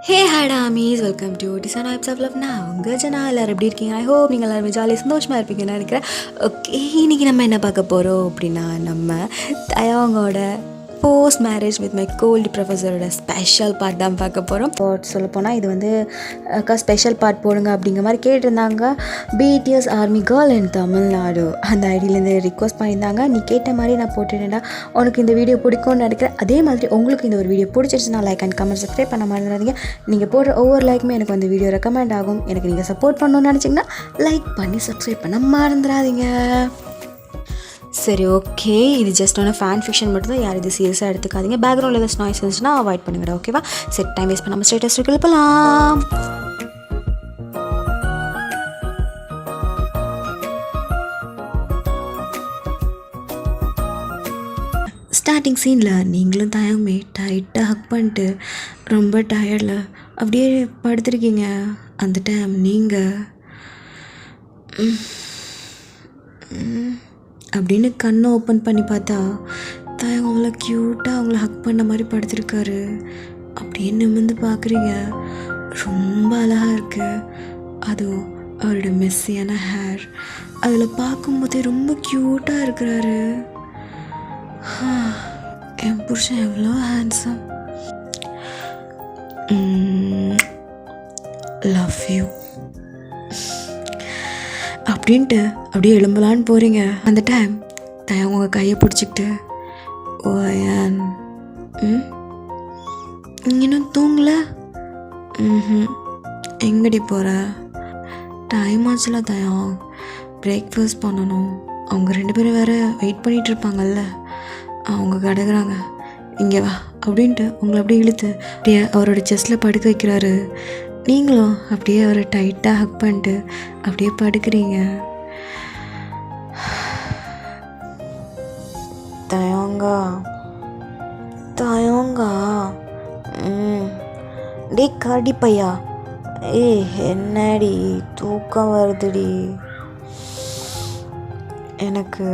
ஹே hi டாமீஸ், welcome to design types of love. நான் உங்கள் ஜனா. எல்லோரும் எப்படி இருக்கீங்க? ஐ ஹோப் நீங்கள் எல்லாருமே ஜாலியாக சந்தோஷமாக இருப்பீங்கன்னு நினைக்கிறேன். ஓகே, இன்றைக்கி நம்ம என்ன பார்க்க போகிறோம் அப்படின்னா, நம்ம தயாங்கோட post marriage with my cold ப்ரொஃபஸரோட ஸ்பெஷல் பார்ட் தான் பார்க்க போகிறோம். சொல்லப்போனால் இது வந்து அக்கா ஸ்பெஷல் பார்ட் போடுங்க அப்படிங்கிற மாதிரி கேட்டிருந்தாங்க. பிடிஎஸ் ஆர்மி கேர்ள் இன் தமிழ்நாடு அந்த ஐடியிலேருந்து ரிக்வஸ்ட் பண்ணியிருந்தாங்க. நீ கேட்ட மாதிரி நான் போட்டுட்டேன்டா, உனக்கு இந்த வீடியோ பிடிக்கும்னு நினைக்கிறேன். அதே மாதிரி உங்களுக்கு இந்த ஒரு வீடியோ பிடிச்சிருச்சுன்னா லைக் அண்ட் கமெண்ட் சப்ஸ்கிரைப் பண்ண மறந்துடாதீங்க. நீங்கள் போடுற ஒவ்வொரு லைக்குமே எனக்கு வந்து வீடியோ ரெக்கமெண்ட் ஆகும். எனக்கு நீங்கள் சப்போர்ட் பண்ணணும்னு நினச்சிங்கன்னா லைக் பண்ணி சப்ஸ்கிரைப் பண்ண மறந்துடாதீங்க. சரி, ஓகே, இது ஜஸ்ட் ஒன்று ஃபேன் ஃபிக்ஷன் மட்டும் தான். யார் இது சீரியஸாக எடுத்துக்காதீங்க. பேக்ரவுண்டில் ஏதாச்சும் நாய்ஸ் இருந்துச்சுன்னா அவாய்ட் பண்ணுங்கடா, ஓகேவா? சரி, டைம் வேஸ்ட் பண்ணாமல் ஸ்டேட்டஸ் எழுப்பலாம். ஸ்டார்டிங் சீனில் நீங்களும் தயமே டைட்டாக ஹக் பண்ணிட்டு ரொம்ப டயர்டில் அப்படியே படுத்துருக்கீங்க. அந்த டைம் நீங்கள் அப்படின்னு கண்ணை ஓப்பன் பண்ணி பார்த்தா தயங்க அவங்கள க்யூட்டாக அவங்கள ஹக் பண்ண மாதிரி படுத்திருக்காரு. அப்படியே நிமிர்ந்து பார்க்குறீங்க. ரொம்ப அழகாக இருக்குது. அதுவும் அவரோட மெஸ்ஸியான ஹேர் அதில் பார்க்கும்போதே ரொம்ப க்யூட்டாக இருக்கிறாரு. என் புருஷன் எவ்வளோ ஹேண்ட்ஸம். லவ் யூ அப்படின்ட்டு அப்படியே எழும்பலான்னு போகிறீங்க. அந்த டைம் தயம் உங்கள் கையை பிடிச்சிக்கிட்டு, ஓயன் இன்னும் தூங்கல? எங்கடி போகிற? டைம் ஆச்சுல தயம், பிரேக்ஃபாஸ்ட் பண்ணணும். அவங்க 2 பேரும் வேறு வெயிட் பண்ணிகிட்டு இருப்பாங்கல்ல, அவங்க கிடக்குறாங்க, இங்கே வா அப்படின்ட்டு உங்களை அப்படியே இழுத்து அப்படியே அவரோட செஸ்ட்டில் படுக்க வைக்கிறாரு. நீங்களும் அப்படியே அவரை டைட்டாக ஹக் பண்ணிட்டு அப்படியே படுக்கிறீங்க. தயங்கா தயங்கா டே காடி பையா, என்னடி தூக்கம் வருதுடி, எனக்கு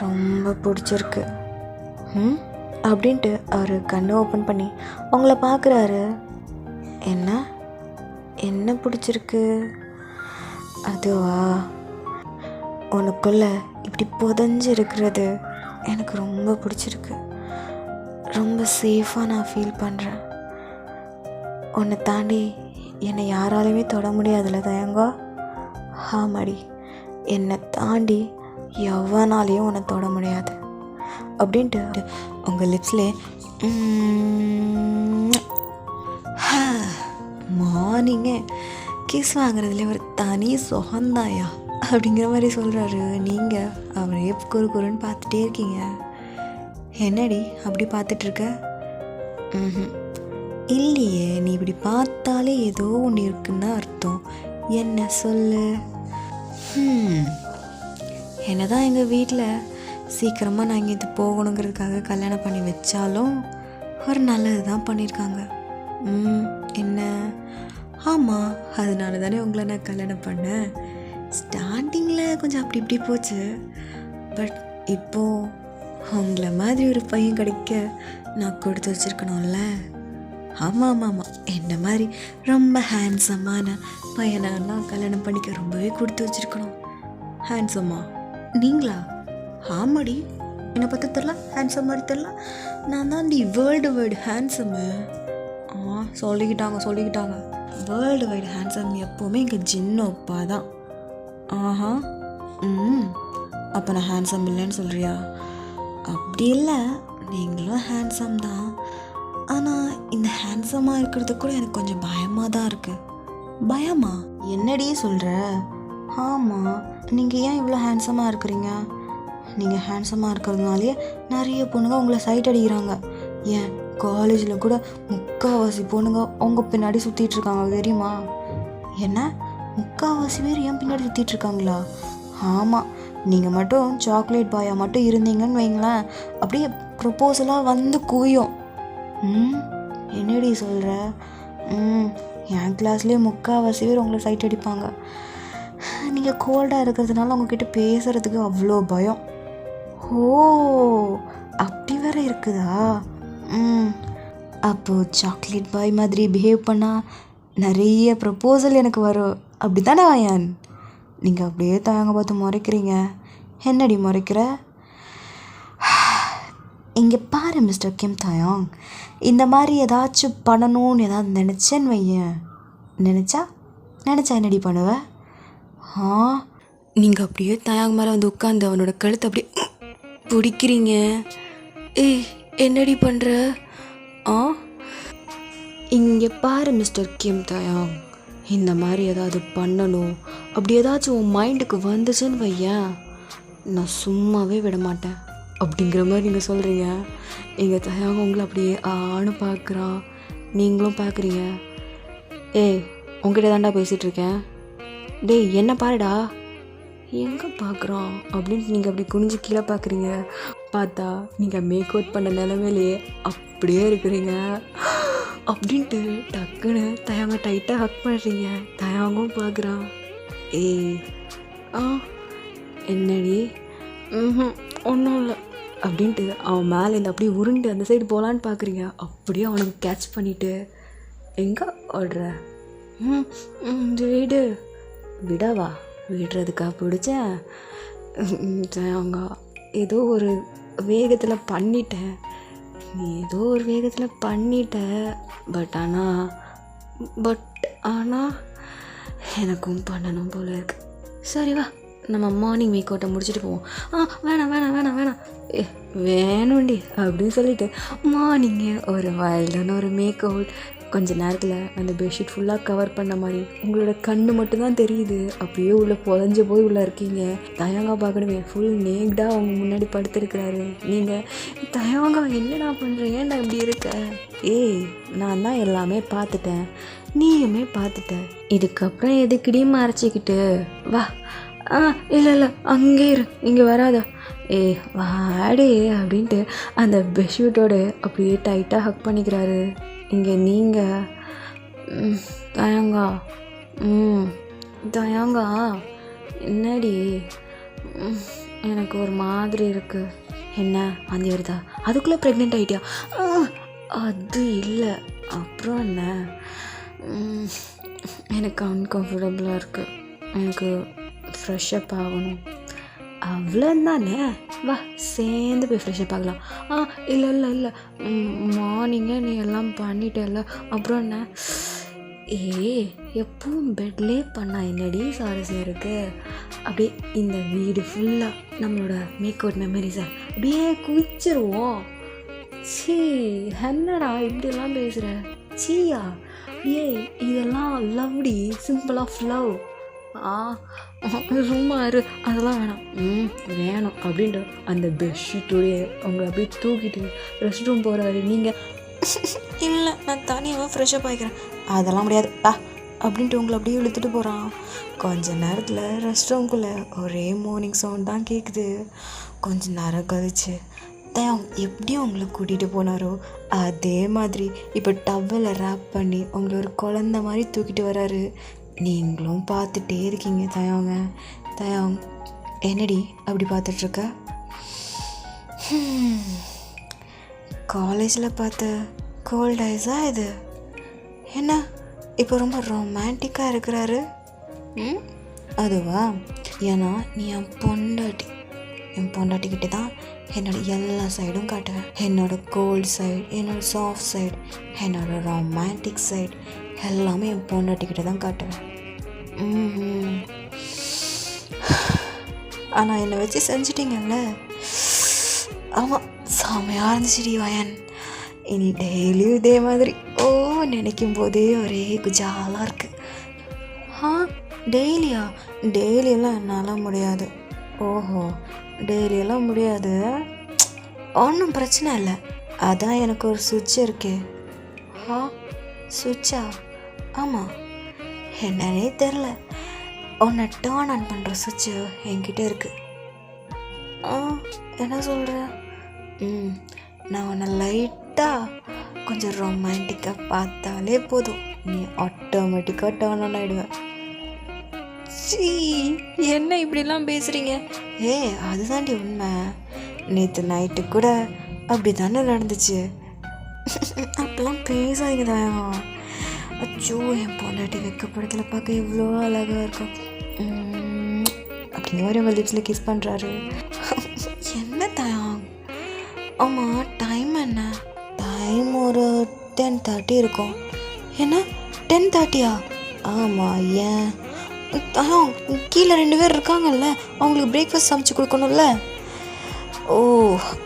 ரொம்ப பிடிச்சிருக்கு அப்படின்ட்டு அவர் கண்ணை ஓப்பன் பண்ணி உங்களை பார்க்குறாரு. என்ன பிடிச்சிருக்கு? அதுவா, உனக்குள்ள இப்படி புதஞ்சு இருக்கிறது எனக்கு ரொம்ப பிடிச்சிருக்கு. ரொம்ப சேஃபாக நான் ஃபீல் பண்ணுறேன். உன்னை தாண்டி என்னை யாராலையுமே தொட முடியாதுல்ல தயங்கா? ஆமாடி, என்னை தாண்டி எவனாலையும் உன்னை தொட முடியாது அப்படின்ட்டு உங்கள் லிப்ஸ்லே மார்னிங்கே கிஸ் வாங்குறதுலேயே ஒரு தனி சுகந்தாயா அப்படிங்கிற மாதிரி சொல்கிறாரு. நீங்கள் அவரே குறுன்னு பார்த்துட்டே இருக்கீங்க. என்னடி அப்படி பார்த்துட்ருக்க? இல்லையே, நீ இப்படி பார்த்தாலே ஏதோ ஒன்று இருக்குன்னு அர்த்தம். என்ன சொல்லு? என்னதான் எங்கள் வீட்டில் சீக்கிரமாக நான் இங்கே இது போகணுங்கிறதுக்காக கல்யாணம் பண்ணி வச்சாலும் ஒரு நல்லது தான் பண்ணியிருக்காங்க. என்ன? ஆமாம், அதனால தானே உங்களை நான் கல்யாணம் பண்ணேன். ஸ்டார்டிங்கில் கொஞ்சம் அப்படி இப்படி போச்சு, பட் இப்போது உங்களை மாதிரி ஒரு பையன் கிடைக்க நான் கொடுத்து வச்சுருக்கணும்ல. ஆமாம், என்ன மாதிரி ரொம்ப ஹேண்ட்ஸமான பையனெல்லாம் கல்யாணம் பண்ணிக்க ரொம்பவே கொடுத்து வச்சுருக்கணும். ஹேண்ட்ஸம்மா நீங்களா? ஆமாடி, என்னை பற்றி தெரில, ஹேண்ட்ஸம் மாதிரி தெரில. நான் தான் வேர்ல்டு ஹேண்ட்ஸம்மு. சொல்லிக்கிட்டாங்க வேர்ல்டு வைடு ஹேண்ட்ஸம் எப்போவுமே எங்கள் ஜின்னோப்பா தான். ஆஹா, அப்போ நான் ஹேண்ட்ஸம் இல்லைன்னு சொல்கிறியா? அப்படி இல்லை, நீங்களும் ஹேண்ட்ஸம் தான். ஆனால் இந்த ஹேண்ட்ஸமாக இருக்கிறது கூட எனக்கு கொஞ்சம் பயமாக தான் இருக்குது. பயமா? என்னடி சொல்கிற? ஆமாம், நீங்கள் ஏன் இவ்வளோ ஹேண்ட்ஸமாக இருக்கிறீங்க? நீங்கள் ஹேண்ட்ஸமாக இருக்கிறதுனாலே நிறைய பொண்ணுங்க உங்களை சைட் அடிக்கிறாங்க. ஏன் காலேஜில் கூட 3/4 பொண்ணுங்க உங்கள் பின்னாடி சுற்றிட்டு இருக்காங்க, தெரியுமா? என்ன, 3/4 பேர் ஏன் பின்னாடி சுற்றிட்டு இருக்காங்களா? ஆமாம், நீங்கள் மட்டும் சாக்லேட் பாயாக மட்டும் இருந்தீங்கன்னு வைங்களேன், அப்படியே ப்ரொப்போசலாக வந்து குவியும். என்னடி சொல்கிற? என் கிளாஸ்லேயே 3/4 பேர் உங்களை சைட் அடிப்பாங்க. நீங்கள் கோல்டாக இருக்கிறதுனால உங்ககிட்ட பேசுகிறதுக்கு அவ்வளோ பயம். ஓ, அப்படி வேற இருக்குதா? அப்போது சாக்லேட் பாய் மாதிரி பிஹேவ் பண்ணால் நிறைய ப்ரப்போசல் எனக்கு வரும். அப்படி தானே வாயான்? நீங்கள் அப்படியே தயங்க பார்த்து முறைக்கிறீங்க. என்னடி முறைக்கிற? இங்கே பாரு மிஸ்டர் கிம் தாயாங், இந்த மாதிரி ஏதாச்சும் பண்ணணும்னு ஏதாவது நினச்சேன்னு வையேன். நினச்சா என்னடி பண்ணுவ? நீங்கள் அப்படியே தயாங் மேலே வந்து உட்காந்து அவனோட கழுத்தை அப்படியே பிடிக்கிறீங்க. ஏய், என்னடி பண்ணுற? இங்கே பாரு மிஸ்டர் கிம் தாயாங், இந்த மாதிரி ஏதாவது பண்ணணும் அப்படி ஏதாச்சும் உன் மைண்டுக்கு வந்துச்சுன்னு வையேன், நான் சும்மாவே விட மாட்டேன் அப்படிங்கிற மாதிரி நீங்கள் சொல்கிறீங்க. எங்கள் தாயாங்க உங்களை அப்படியே ஆணு பார்க்குறான், நீங்களும் பார்க்குறீங்க. ஏய், உங்ககிட்ட தாண்டா பேசிகிட்ருக்கேன். டேய், என்ன பாருடா. எங்கே பார்க்குறோம் அப்படின்ட்டு நீங்கள் அப்படி குனிஞ்சு கீழே பார்க்குறீங்க. பார்த்தா நீங்கள் மேக் அவுட் பண்ண நிலமையிலேயே அப்படியே இருக்கிறீங்க அப்படின்ட்டு டக்குன்னு தயாங்க டைட்டாக ஹக் பண்ணுறீங்க. தயாங்கும் பார்க்குறான். ஏய், என்னடி? ஒன்றும் இல்லை அப்படின்ட்டு அவன் மேலே இந்த அப்படியே உருண்டு அந்த சைடு போகலான்னு பார்க்குறீங்க. அப்படியே அவனுக்கு கேட்ச் பண்ணிவிட்டு எங்கே ஓடுற? வீடு விடவா? விடுறதுக்கா பிடிச்சேன்? அவங்க ஏதோ ஒரு வேகத்தில் பண்ணிட்டேன், நீ ஏதோ ஒரு வேகத்தில் பண்ணிட்ட. பட் ஆனால் எனக்கும் பண்ணணும் போல இருக்கு. சரி வா, நம்ம மார்னிங் மேக் அவுட்டை முடிச்சுட்டு போவோம். வேணாம் வேணும்டி அப்படின்னு சொல்லிட்டு மார்னிங்கே ஒரு வைல்டான ஒரு மேக் அவுட். கொஞ்ச நேரத்தில் அந்த பெட்ஷீட் ஃபுல்லாக கவர் பண்ண மாதிரி உங்களோட கண்ணு மட்டும்தான் தெரியுது. அப்படியே உள்ளே புதஞ்ச போய் உள்ளே இருக்கீங்க. தயங்கா பார்க்கணுமே, ஃபுல் நேக்டாக அவங்க முன்னாடி படுத்துருக்கிறாரு. நீங்கள் தயங்கா என்னடா பண்ணுறேன், ஏன்டா இப்படி இருக்க? ஏய், நான் தான் எல்லாமே பார்த்துட்டேன், நீயுமே பார்த்துட்ட, இதுக்கப்புறம் எதுக்குடி மறைச்சிக்கிட்டு? வா. இல்லை அங்கே இரு, இங்கே வராத. ஏய் வாடே அப்படின்ட்டு அந்த பெட்ஷீட்டோடு அப்படியே டைட்டாக ஹக் பண்ணிக்கிறாரு. இங்கே நீங்கள் தயங்கா என்னடி? எனக்கு ஒரு மாதிரி இருக்குது. என்ன வாந்தி வருதா? அதுக்குள்ளே ப்ரெக்னென்ட் ஆகிட்டியா? அது இல்லை, அப்புறம் என்ன? எனக்கு அன்கம்ஃபர்டபுளாக இருக்குது, எனக்கு ஃப்ரெஷ்ஷப் ஆகணும். அவ்வளோந்தானே, வா சேர்ந்து போய் ஃப்ரெஷ்ஷப் ஆகலாம். இல்லை மார்னிங்கே நீ எல்லாம் பண்ணிட்டல, அப்புறம் என்ன? எப்பவும் பெட்லே பண்ணா என்னடி சுவாரஸ்யம் இருக்குது? அப்படியே இந்த வீடு ஃபுல்லாக நம்மளோட மேக் அவுட் மெமரிஸை அப்படியே குவிச்சிருவோம். சீ, என்னடா இப்படியெல்லாம் பேசுகிற? சீயா, இதெல்லாம் லவ்டி, சிம்பிள் ஆஃப் லவ். சும்மா இரு, அதெல்லாம் வேணும் அப்படின்ட்டு அந்த பெட்ஷீட்டோடைய அவங்களை அப்படியே தூக்கிட்டு ரெஸ்ட் ரூம் போகிறாரு. நீங்கள் இல்லை, நான் தனியாக ஃப்ரெஷ்ஷப் ஆகிக்கிறேன். அதெல்லாம் முடியாது அப்படின்ட்டு உங்களை அப்படியே இழுத்துட்டு போகிறான். கொஞ்ச நேரத்தில் ரெஸ்ட் ரூம்குள்ளே ஒரே மார்னிங் சவுண்ட் தான் கேட்குது. கொஞ்ச நேரம் கழிச்சு எப்படி உங்களை கூட்டிகிட்டு போனாரோ அதே மாதிரி இப்போ டவலில் ரேப் பண்ணி உங்களை ஒரு குழந்த மாதிரி தூக்கிட்டு வராரு. நீங்களும் பார்த்துட்டே இருக்கீங்க. தயாங் என்னடி அப்படி பார்த்துட்ருக்க? காலேஜில் பார்த்த கோல்ட் ஐஸா இது? என்ன இப்போ ரொம்ப ரொமான்டிக்காக இருக்கிறாரு? அதுவா? ஏன்னா நீ என் பொண்டாட்டிக்கிட்ட தான் என்னோட எல்லா சைடும் காட்டுவேன். என்னோட கோல்ட் சைடு, என்னோட சாஃப்ட் சைடு, என்னோட ரொமான்டிக் சைடு எல்லாமே என் பொண்டாட்டிக்கிட்ட தான் காட்டுவேன். ஆனால் என்னை வச்சு செஞ்சிட்டிங்கல்ல, ஆமாம் செமையாக இருந்துச்சுடி வாயன். இனி டெய்லியும் இதே மாதிரி நினைக்கும் போதே ஒரே குஜாலாக இருக்குது. டெய்லியெல்லாம் என்னால் முடியாது. ஓஹோ, டெய்லியெல்லாம் முடியாது, ஒன்றும் பிரச்சனை இல்லை. அதான் எனக்கு ஒரு சுவிட்ச் இருக்கே. சுவிட்சா? ஆமாம், என்னன்னே தெரில, உன்னை டேர்ன் ஆன் பண்ணுற சுவிட்சு என்கிட்ட இருக்குது. என்ன சொல்கிற? நான் உன்னை லைட்டாக கொஞ்சம் ரொமான்டிக்காக பார்த்தாலே போதும், நீ ஆட்டோமேட்டிக்காக டேர்ன் ஆன் ஆகிடுவேன். சீ, என்ன இப்படிலாம் பேசுகிறீங்க? அதுதாண்டி உண்மை. நேற்று நைட்டு கூட அப்படி தானே நடந்துச்சு. அப்பெல்லாம் பேசாதீங்க தயங்கா. அச்சோ, என் பொண்டாட்டி வெக்கப்படத்தில் பார்க்க எவ்வளோ அழகாக இருக்கும் அப்படிங்கிற மாதிரி உங்கள் லிப்ஸில் கிஸ் பண்ணுறாரு. என்ன தயம்? ஆமாம், டைம் என்ன? டைம் ஒரு 10:30 இருக்கும். என்ன 10:30? ஆமாம். ஏன் தயம்? கீழே 2 பேர் இருக்காங்கல்ல, அவங்களுக்கு பிரேக்ஃபாஸ்ட் சமைச்சு கொடுக்கணும்ல. ஓ,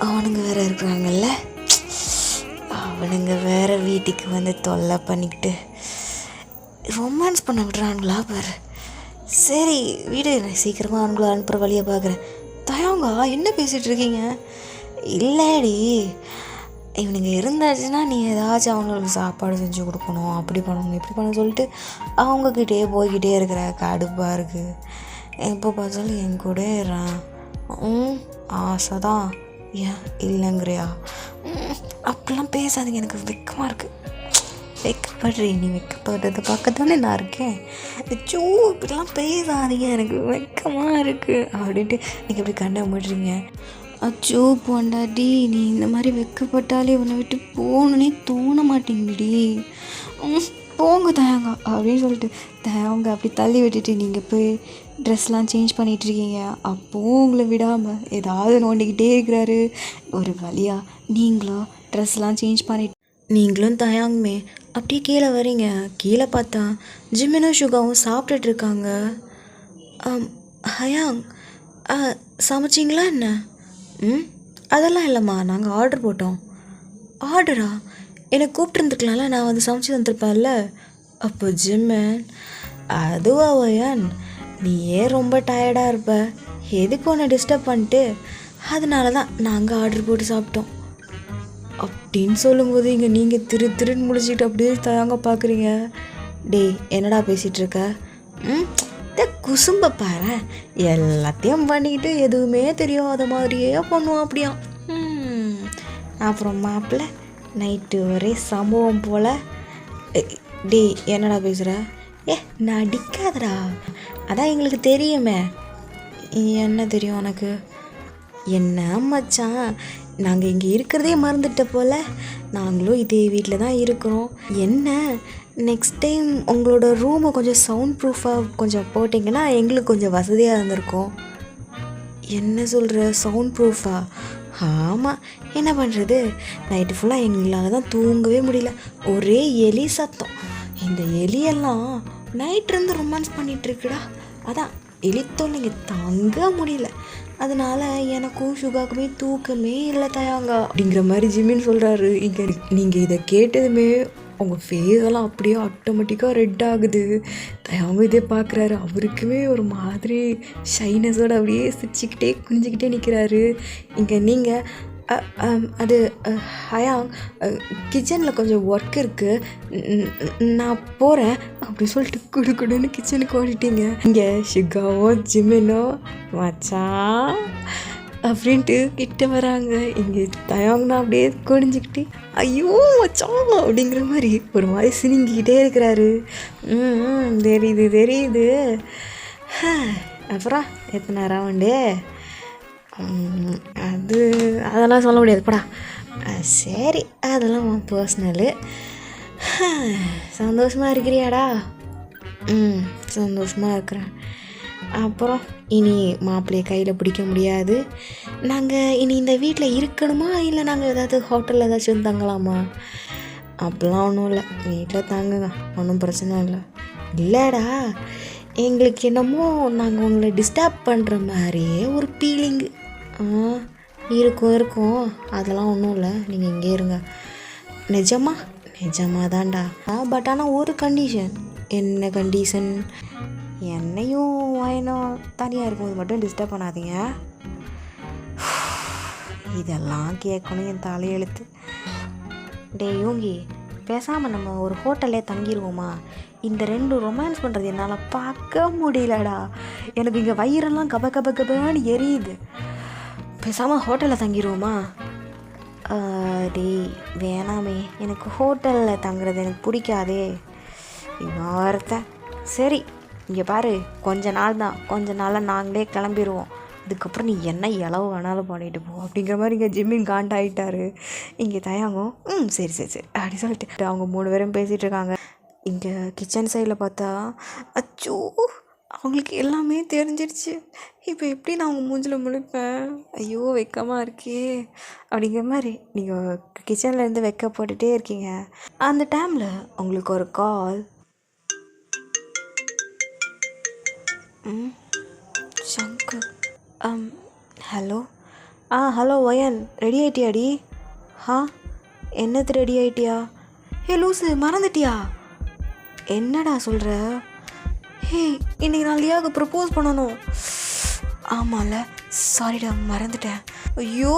அவனுங்க வேறு இருக்கிறாங்கல்ல, அவனுங்க வேறு வீட்டுக்கு வந்து தொல்லை பண்ணிக்கிட்டு ரொமான்ஸ் பண்ண விடுறானுங்களா பாரு. சரி வீடு, சீக்கிரமாக அவனுங்கள அனுப்புகிற வழியை பார்க்குறேன். தயங்கா, என்ன பேசிகிட்டு இருக்கீங்க? இல்லைடி, இவனுங்க இருந்தாச்சுன்னா நீ ஏதாச்சும் அவங்களுக்கு சாப்பாடு செஞ்சு கொடுக்கணும், அப்படி பண்ணணும் இப்படி பண்ண சொல்லிட்டு அவங்கக்கிட்டே போய்கிட்டே இருக்கிற கடுப்பாக இருக்குது. எப்போ பார்த்தாலும் என் கூட இருறான். ஆசை தான். ஏன் இல்லைங்கிறியா? அப்படிலாம் பேசாதீங்க, எனக்கு வெக்கமாக இருக்குது. வெக்கப்படுறீ? நீ வெக்கப்படுறதை பார்க்க தானே நான் இருக்கேன். அச்சோ, இப்படிலாம் பேசாதீங்க, எனக்கு வெக்கமாக இருக்குது அப்படின்ட்டு நீங்கள் எப்படி கண்ணை மூடுறீங்க? அச்சோ பொண்டாட்டி, நீ இந்த மாதிரி வெக்கப்பட்டாலே உன்னை விட்டு போகணுன்னே தோண மாட்டேங்குடி. போங்க தயங்கா அப்படின்னு சொல்லிட்டு தயங்க அப்படி தள்ளி விட்டுட்டு நீங்கள் போய் ட்ரெஸ்லாம் சேஞ்ச் பண்ணிகிட்ருக்கீங்க. அப்போது உங்களை விடாமல் ஏதாவது நோண்டிக்கிட்டே இருக்கிறாரு. ஒரு வழியாக நீங்களும் ட்ரெஸ்லாம் சேஞ்ச் பண்ணிட்டு நீங்களும் தயாங்குமே அப்படியே கீழே வரீங்க. கீழே பார்த்தா ஜிமினும் சுகாவும் சாப்பிட்டுட்டு இருக்காங்க. ஹயாங், சமைச்சிங்களா என்ன? அதெல்லாம் இல்லைம்மா, நாங்கள் ஆர்டர் போட்டோம். ஆர்டரா? என்னை கூப்பிட்டுருந்துக்கலாம்ல, நான் வந்து சமைச்சு வந்துருப்பேன்ல. அப்போ ஜிம்மன், அதுவா வயான், நீ ஏன் ரொம்ப டயர்டாக இருப்ப, எதுக்கு ஒன்று டிஸ்டர்ப் பண்ணிட்டு, அதனால தான் நாங்கள் ஆர்டர் போட்டு சாப்பிட்டோம் அப்படின்னு சொல்லும்போது இங்கே நீங்கள் திருன்னு முடிச்சுக்கிட்டு அப்படியே தயாங்க பார்க்குறீங்க. டேய், என்னடா பேசிகிட்டு இருக்க? குசும்ப பாரு, எல்லாத்தையும் பண்ணிக்கிட்டு எதுவுமே தெரியாத மாதிரியே பண்ணுவோம் அப்படியா? அப்புறம் மாப்பிள்ள நைட்டு ஒரே சம்பவம் போல். டேய், என்னடா பேசுகிற? நடிக்காதடா, அதான் எங்களுக்கு தெரியுமே. என்ன தெரியும் உனக்கு? என்ன மச்சான், நாங்கள் இங்கே இருக்கிறதே மறந்துட்ட போல். நாங்களும் இதே வீட்டில் தான் இருக்கிறோம். என்ன, நெக்ஸ்ட் டைம் உங்களோட ரூமை கொஞ்சம் சவுண்ட் ப்ரூஃபாக கொஞ்சம் போட்டிங்கன்னா எங்களுக்கு கொஞ்சம் வசதியாக இருந்திருக்கும். என்ன சொல்கிற, சவுண்ட் ப்ரூஃபா? ஆமாம், என்ன பண்ணுறது, நைட்டு ஃபுல்லாக எங்களால் தான் தூங்கவே முடியல. ஒரே எலி சத்தம். இந்த எலியெல்லாம் நைட்லேருந்து ரொமான்ஸ் பண்ணிகிட்ருக்குடா. அதான் எலித்தோல்லைங்க தாங்க முடியல. அதனால் எனக்கும் சுகாக்குமே தூக்கமே இல்லை தயாங்க அப்படிங்கிற மாதிரி ஜிமின்னு சொல்கிறாரு. இங்கே நீங்கள் இதை கேட்டதுமே உங்கள் ஃபேஸெல்லாம் அப்படியே ஆட்டோமேட்டிக்காக ரெட் ஆகுது. தயாங்க இதே பார்க்குறாரு. அவருக்குமே ஒரு மாதிரி ஷைனஸோடு அப்படியே சிரிச்சுக்கிட்டே குஞ்சிக்கிட்டே நிற்கிறாரு. இங்கே நீங்கள் அது ஹயாங், கிச்சனில் கொஞ்சம் ஒர்க் இருக்குது, நான் போகிறேன் அப்படி சொல்லிட்டு குடுன்னு கிச்சனுக்கு ஓடிட்டீங்க. இங்கே ஷிகாவோ ஜிமினோ மச்சான் அப்படின்ட்டு கிட்ட வராங்க. இங்கே தயாங்னா அப்படியே குடிஞ்சிக்கிட்டு ஐயோ மச்சான் அப்படிங்கிற மாதிரி ஒரு மாதிரி சினிங்கிக்கிட்டே இருக்கிறாரு. தெரியுது. அப்புறம் எத்தனை ரவுண்டு? அதெல்லாம் சொல்ல முடியாது படா. சரி, அதெல்லாம் பர்சனலு. சந்தோஷமாக இருக்கிறியாடா? சந்தோஷமாக இருக்கிறேன். அப்புறம் இனி மாப்பிள்ளையை கையில் பிடிக்க முடியாது. நாங்கள் இனி இந்த வீட்டில் இருக்கணுமா, இல்லை நாங்கள் ஏதாவது ஹோட்டலில் ஏதாச்சும் தங்கலாமா? அப்படிலாம் ஒன்றும் இல்லை, வீட்டில் தாங்குங்க, ஒன்றும் பிரச்சனை இல்லை. இல்லைடா, எங்களுக்கு என்னமோ நாங்கள் உங்களை டிஸ்டர்ப் பண்ணுற மாதிரியே ஒரு ஃபீலிங்கு. இருக்கும், அதெல்லாம் ஒன்றும் இல்லை, நீங்கள் இங்கே இருங்க. நிஜமாக தான்டா. பட் ஆனால் ஒரு கண்டிஷன். என்ன கண்டிஷன்? என்னையும் வயனும் தனியாக இருக்கும்போது மட்டும் டிஸ்டர்ப் பண்ணாதீங்க. இதெல்லாம் கேட்கணும் என் தலையெழுத்து. டே யோங்கி, பேசாமல் நம்ம ஒரு ஹோட்டல்லே தங்கிடுவோமா? இந்த 2 ரொமான்ஸ் பண்ணுறது என்னால் பார்க்க முடியலடா. எனக்கு இங்கே வயிறெல்லாம் கபன்னு எரியுது. பேசாமல் ஹோட்டலில் தங்கிடுவோமா? டேய் வேணாமே, எனக்கு ஹோட்டலில் தங்குறது எனக்கு பிடிக்காதே. இன்னொருத்த சரி, இங்கே பாரு, கொஞ்ச நாள் தான், கொஞ்ச நாளில் நாங்களே கிளம்பிடுவோம். இதுக்கப்புறம் நீ என்ன இளவு வேணாலும் பண்ணிட்டு போ அப்படிங்கிற மாதிரி இங்கே ஜிம்மின் காண்டாயிட்டாரு. இங்கே தயாங்கும் சரி சரி சரி அப்படி சொல்லிட்டு அவங்க 3 பேரும் பேசிகிட்டு இருக்காங்க. இங்கே கிச்சன் சைடில் பார்த்தா அச்சோ அவங்களுக்கு எல்லாமே தெரிஞ்சிருச்சு. இப்போ எப்படி நான் அவங்க மூஞ்சில் முழிப்பேன், ஐயோ வெக்கமாக இருக்கே அப்படிங்கிற மாதிரி நீங்கள் கிச்சன்லேருந்து வெக்க போட்டுகிட்டே இருக்கீங்க. அந்த டைமில் உங்களுக்கு ஒரு கால். சங்கர் ஹலோ ஹலோ ஒயன், ரெடி ஆகிட்டியாடி? என்னது ரெடி ஆகிட்டியா? ஹே லூசு, மறந்துட்டியா? என்னடா சொல்கிற? ஹே இன்றைக்கி நான் லியாவுக்கு ப்ரப்போஸ் பண்ணணும். ஆமாம்ல, சாரிடா மறந்துட்டேன். ஐயோ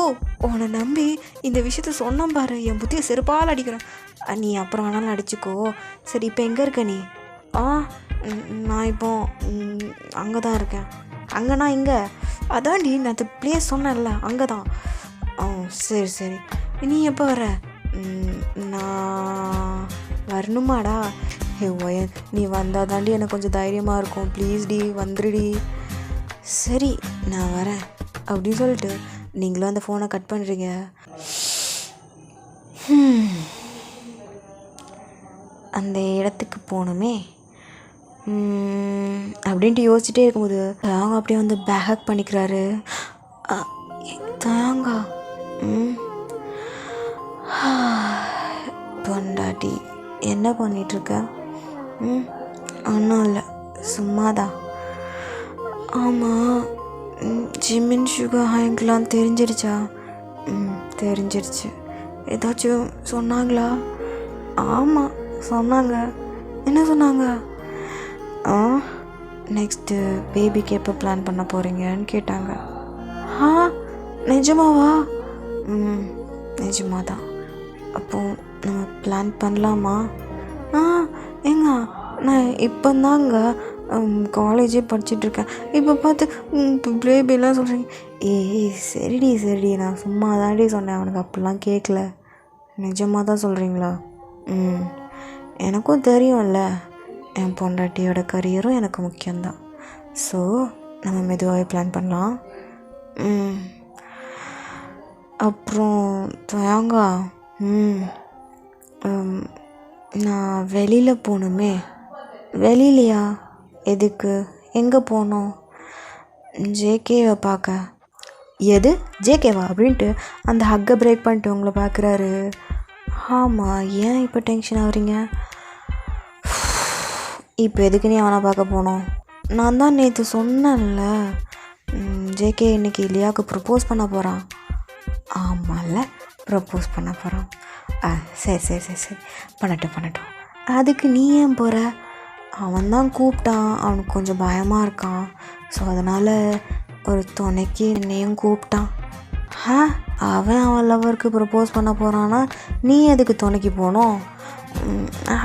உன்னை நம்பி இந்த விஷயத்த சொன்னேன் பாரு, என் புத்தியை செருப்பால் அடிக்கிறேன். நீ அப்புறம் வேணாலும் அடிச்சுக்கோ. சரி இப்போ எங்கே இருக்க நீ? நான் இப்போ அங்கே தான் இருக்கேன். அங்கேனா இங்கே? அதான்டி நான் அந்த பிளேஸ் சொன்னேன்ல, அங்கே தான். சரி சரி, நீ எப்போ வர? நான் வரணுமாடா? ஹே ஒயன், நீ வந்தால் தாண்டி எனக்கு கொஞ்சம் தைரியமாக இருக்கும். ப்ளீஸ் டி வந்துடுடி. சரி நான் வரேன் அப்படின்னு சொல்லிட்டு நீங்களும் அந்த ஃபோனை கட் பண்ணுறீங்க. அந்த இடத்துக்கு போகணுமே அப்படின்ட்டு யோசிச்சுட்டே இருக்கும்போது தயாங்கா அப்படியே வந்து பேக் பண்ணிக்கிறாரு. தயாங்கா பொண்டாட்டி என்ன பண்ணிகிட்ருக்க? ஒன்றும் இல்லை, சும்மாதான். ஆமாம், ஜிம்மின் சுகர் ஹேங்க்லாம் தெரிஞ்சிருச்சா? தெரிஞ்சிருச்சு. ஏதாச்சும் சொன்னாங்களா? ஆமாம் சொன்னாங்க. என்ன சொன்னாங்க? நெக்ஸ்ட்டு பேபிக்கு எப்போ பிளான் பண்ண போகிறீங்கன்னு கேட்டாங்க. நிஜமாவா? நிஜமாக தான். அப்போது நம்ம பிளான் பண்ணலாமா? ஏங்க நான் இப்போ தாங்க காலேஜே படிச்சிட்ருக்கேன். இப்போ பார்த்து பேபிலாம் சொல்கிறீங்க. சரிடி சரிடி, நான் சும்மா தாண்டி சொன்னேன், அவனுக்கு அப்படிலாம் கேட்கல. நிஜமாக தான் சொல்கிறீங்களா? எனக்கும் தெரியும்ல, என் பொண்டாட்டியோட கரியரும் எனக்கு முக்கியம்தான். ஸோ நம்ம மெதுவாகவே பிளான் பண்ணலாம். அப்புறம் தயாங்கா நான் வெளியில் போகணுமே. வெளியிலையா? எதுக்கு? எங்கே போகணும்? ஜேகேவை பார்க்க. எது ஜேகேவா அப்படின்ட்டு அந்த ஹக்கை பிரேக் பண்ணிட்டு உங்களை பார்க்குறாரு. ஆமாம், ஏன் இப்போ டென்ஷன் ஆகுறீங்க? இப்போ எதுக்கு நீ அவனை பார்க்க போனோம்? நான் தான் நேற்று சொன்னேன்ல, ஜேகே இன்னைக்கு லியாவுக்கு ப்ரப்போஸ் பண்ண போகிறான். ஆமாம்ல, ப்ரப்போஸ் பண்ண போகிறான். சரி சரி சரி சரி, பண்ணட்டும். அதுக்கு நீ ஏன் போகிற? அவன் தான் கூப்பிட்டான், அவனுக்கு கொஞ்சம் பயமாக இருக்கான். ஸோ அதனால் ஒரு துணைக்கு என்னையும் கூப்பிட்டான். அவன் லவருக்கு ப்ரப்போஸ் பண்ண போகிறான்னா நீ எதுக்கு துணைக்கு போகணும்?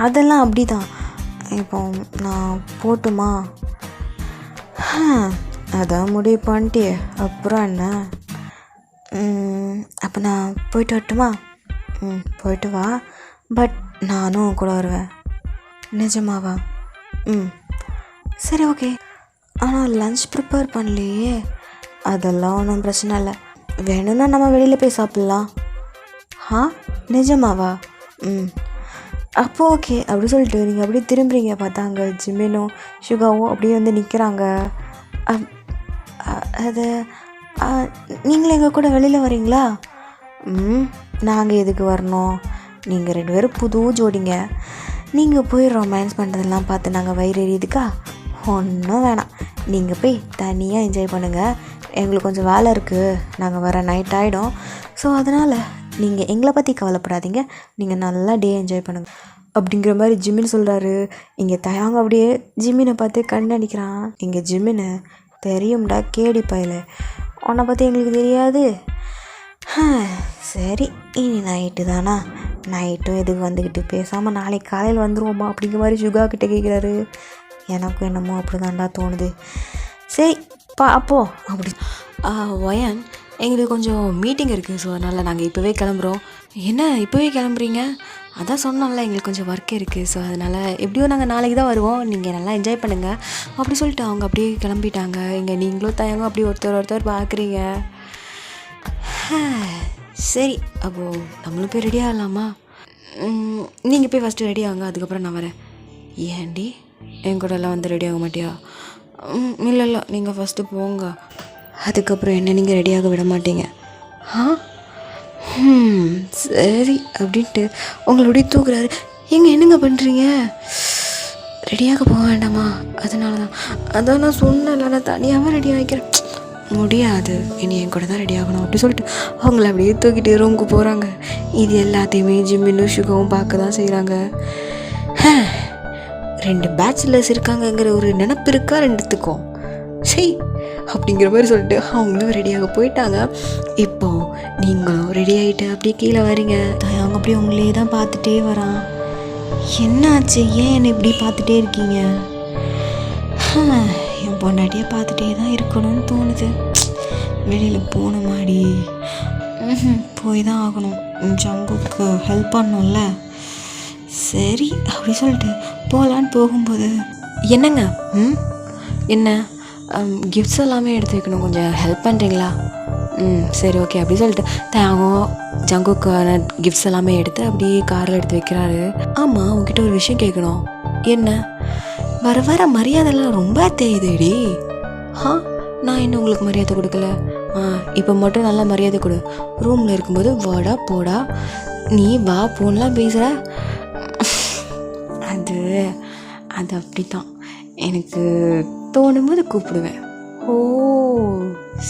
அதெல்லாம் அப்படி தான். இப்போ நான் போட்டுமா? அதான் முடிவு பண்ணிட்டே, அப்புறம் என்ன? அப்போ நான் போயிட்டு வரட்டுமா? போயிட்டு வா, பட் நானும் கூட வருவேன். நிஜமாவா? சரி ஓகே. ஆனால் லன்ச் ப்ரிப்பேர் பண்ணலையே. அதெல்லாம் ஒன்றும் பிரச்சனை இல்லை, வேணும்னா நம்ம வெளியில் போய் சாப்பிட்லாம். நிஜமாவா? அப்போ ஓகே அப்படி சொல்லிட்டு நீங்கள் அப்படியே திரும்புறீங்க. பார்த்தா அங்கே ஜிம்மினும் சுகாவும் அப்படியே வந்து நிற்கிறாங்க. அது நீங்களும் எங்கள் கூட வெளியில் வரீங்களா? நாங்கள் எதுக்கு வரணும்? நீங்கள் 2 பேரும் புது ஜோடிங்க. நீங்கள் போய் ரொமான்ஸ் பண்ணுறதெல்லாம் பார்த்து நாங்கள் வயிறு எரியுதுக்கா? ஒன்றும் வேணாம், நீங்கள் போய் தனியாக என்ஜாய் பண்ணுங்கள். எங்களுக்கு கொஞ்சம் வேலை இருக்குது, நாங்கள் வர நைட் ஆகிடும். ஸோ அதனால் நீங்கள் எங்களை பற்றி கவலைப்படாதீங்க, நீங்கள் நல்லா டே என்ஜாய் பண்ணுங்கள் அப்படிங்கிற மாதிரி ஜிம்மின் சொல்கிறாரு. இங்கே தயாங்க அப்படியே ஜிம்மினை பார்த்து கண்ணடிக்கிறான். இங்கே ஜிம்மினை தெரியும்டா கேடி பயல, உன்னை பற்றி எங்களுக்கு தெரியாது. சரி இனி நைட்டு தானா, நைட்டும் எதுக்கு வந்துக்கிட்டு, பேசாமல் நாளைக்கு காலையில் வந்துடுவோமா அப்படிங்கிற மாதிரி சுகா கிட்டே கேட்குறாரு. எனக்கும் என்னமோ அப்படி தான்டா தோணுது. சரி அப்போ அப்படி ஒயன், எங்களுக்கு கொஞ்சம் மீட்டிங் இருக்குது, ஸோ அதனால் நாங்கள் இப்போவே கிளம்புறோம். என்ன இப்போவே கிளம்புறீங்க? அதான் சொன்னோம்ல எங்களுக்கு கொஞ்சம் ஒர்க் இருக்குது. ஸோ அதனால் எப்படியும் நாங்கள் நாளைக்கு தான் வருவோம், நீங்கள் நல்லா என்ஜாய் பண்ணுங்கள் அப்படி சொல்லிட்டு அவங்க அப்படியே கிளம்பிட்டாங்க. இங்கே நீங்களும் தயங்க அப்படி ஒருத்தர் பார்க்குறீங்க. சரி, அப்போது நம்மளும் போய் ரெடி ஆகலாமா? நீங்கள் போய் ஃபஸ்ட்டு ரெடி ஆகுங்க, அதுக்கப்புறம் நான் வரேன். ஏன்டி என் கூடலாம் வந்து ரெடி ஆக மாட்டியா? இல்லை நீங்கள் ஃபஸ்ட்டு போங்க, அதுக்கப்புறம் என்ன நீங்கள் ரெடியாக விட மாட்டீங்க. சரி அப்படின்ட்டு உங்களுடைய தூக்குறாரு. என்னங்க பண்ணுறீங்க? ரெடியாக போக வேண்டாமா? அதனால தான் அதான் நான் சொன்னேன்ல, நான் தனியாகவே ரெடி ஆகிக்கிறேன். முடியாது, இனி என் கூட தான் ரெடி ஆகணும் அப்படி சொல்லிட்டு அவங்கள அப்படியே தூக்கிட்டு ரூமுக்கு போகிறாங்க. இது எல்லாத்தையுமே ஜிம்மின்னு சுகவும் பார்க்க தான் செய்கிறாங்க. 2 பேச்சுலர்ஸ் இருக்காங்கங்கிற ஒரு நினப்பு இருக்கா ரெண்டுத்துக்கும்? சரி அப்படிங்கிற மாதிரி சொல்லிட்டு அவங்களும் ரெடியாக போயிட்டாங்க. இப்போது நீங்களும் ரெடி ஆகிட்டு அப்படியே கீழே வரீங்க. அவங்க அப்படியே உங்களே தான் பார்த்துட்டே வரான். என்னாச்சு, ஏன் என்னை இப்படி பார்த்துட்டே இருக்கீங்க? என் பொண்டாட்டியை பார்த்துட்டே தான் இருக்கணும்னு தோணுது. வெளியில் போன மாதிரி போய் தான் ஆகணும், ஜங்குக்கு ஹெல்ப் பண்ணணும்ல. சரி அப்படி சொல்லிட்டு போகலான்னு போகும்போது, என்னங்க என்ன கிஃப்ட்ஸ் எல்லாமே எடுத்து வைக்கணும், கொஞ்சம் ஹெல்ப் பண்ணுறீங்களா? சரி ஓகே அப்படி சொல்லிட்டு தேங்கும் ஜங்குக்கான கிஃப்ட்ஸ் எல்லாமே எடுத்து அப்படியே காரில் எடுத்து வைக்கிறாரு. ஆமாம், உங்ககிட்ட ஒரு விஷயம் கேட்கணும். என்ன? வர வர மரியாதைலாம் ரொம்ப தேயுதேடி. நான் இன்னும் உங்களுக்கு மரியாதை கொடுக்கல. இப்போ மட்டும் நல்லா மரியாதை கொடு. ரூமில் இருக்கும்போது வாடா போடா, நீ வா போன்லாம் பேசுகிற. அது அப்படி தான், எனக்கு தோணும்போது கூப்பிடுவேன். ஓ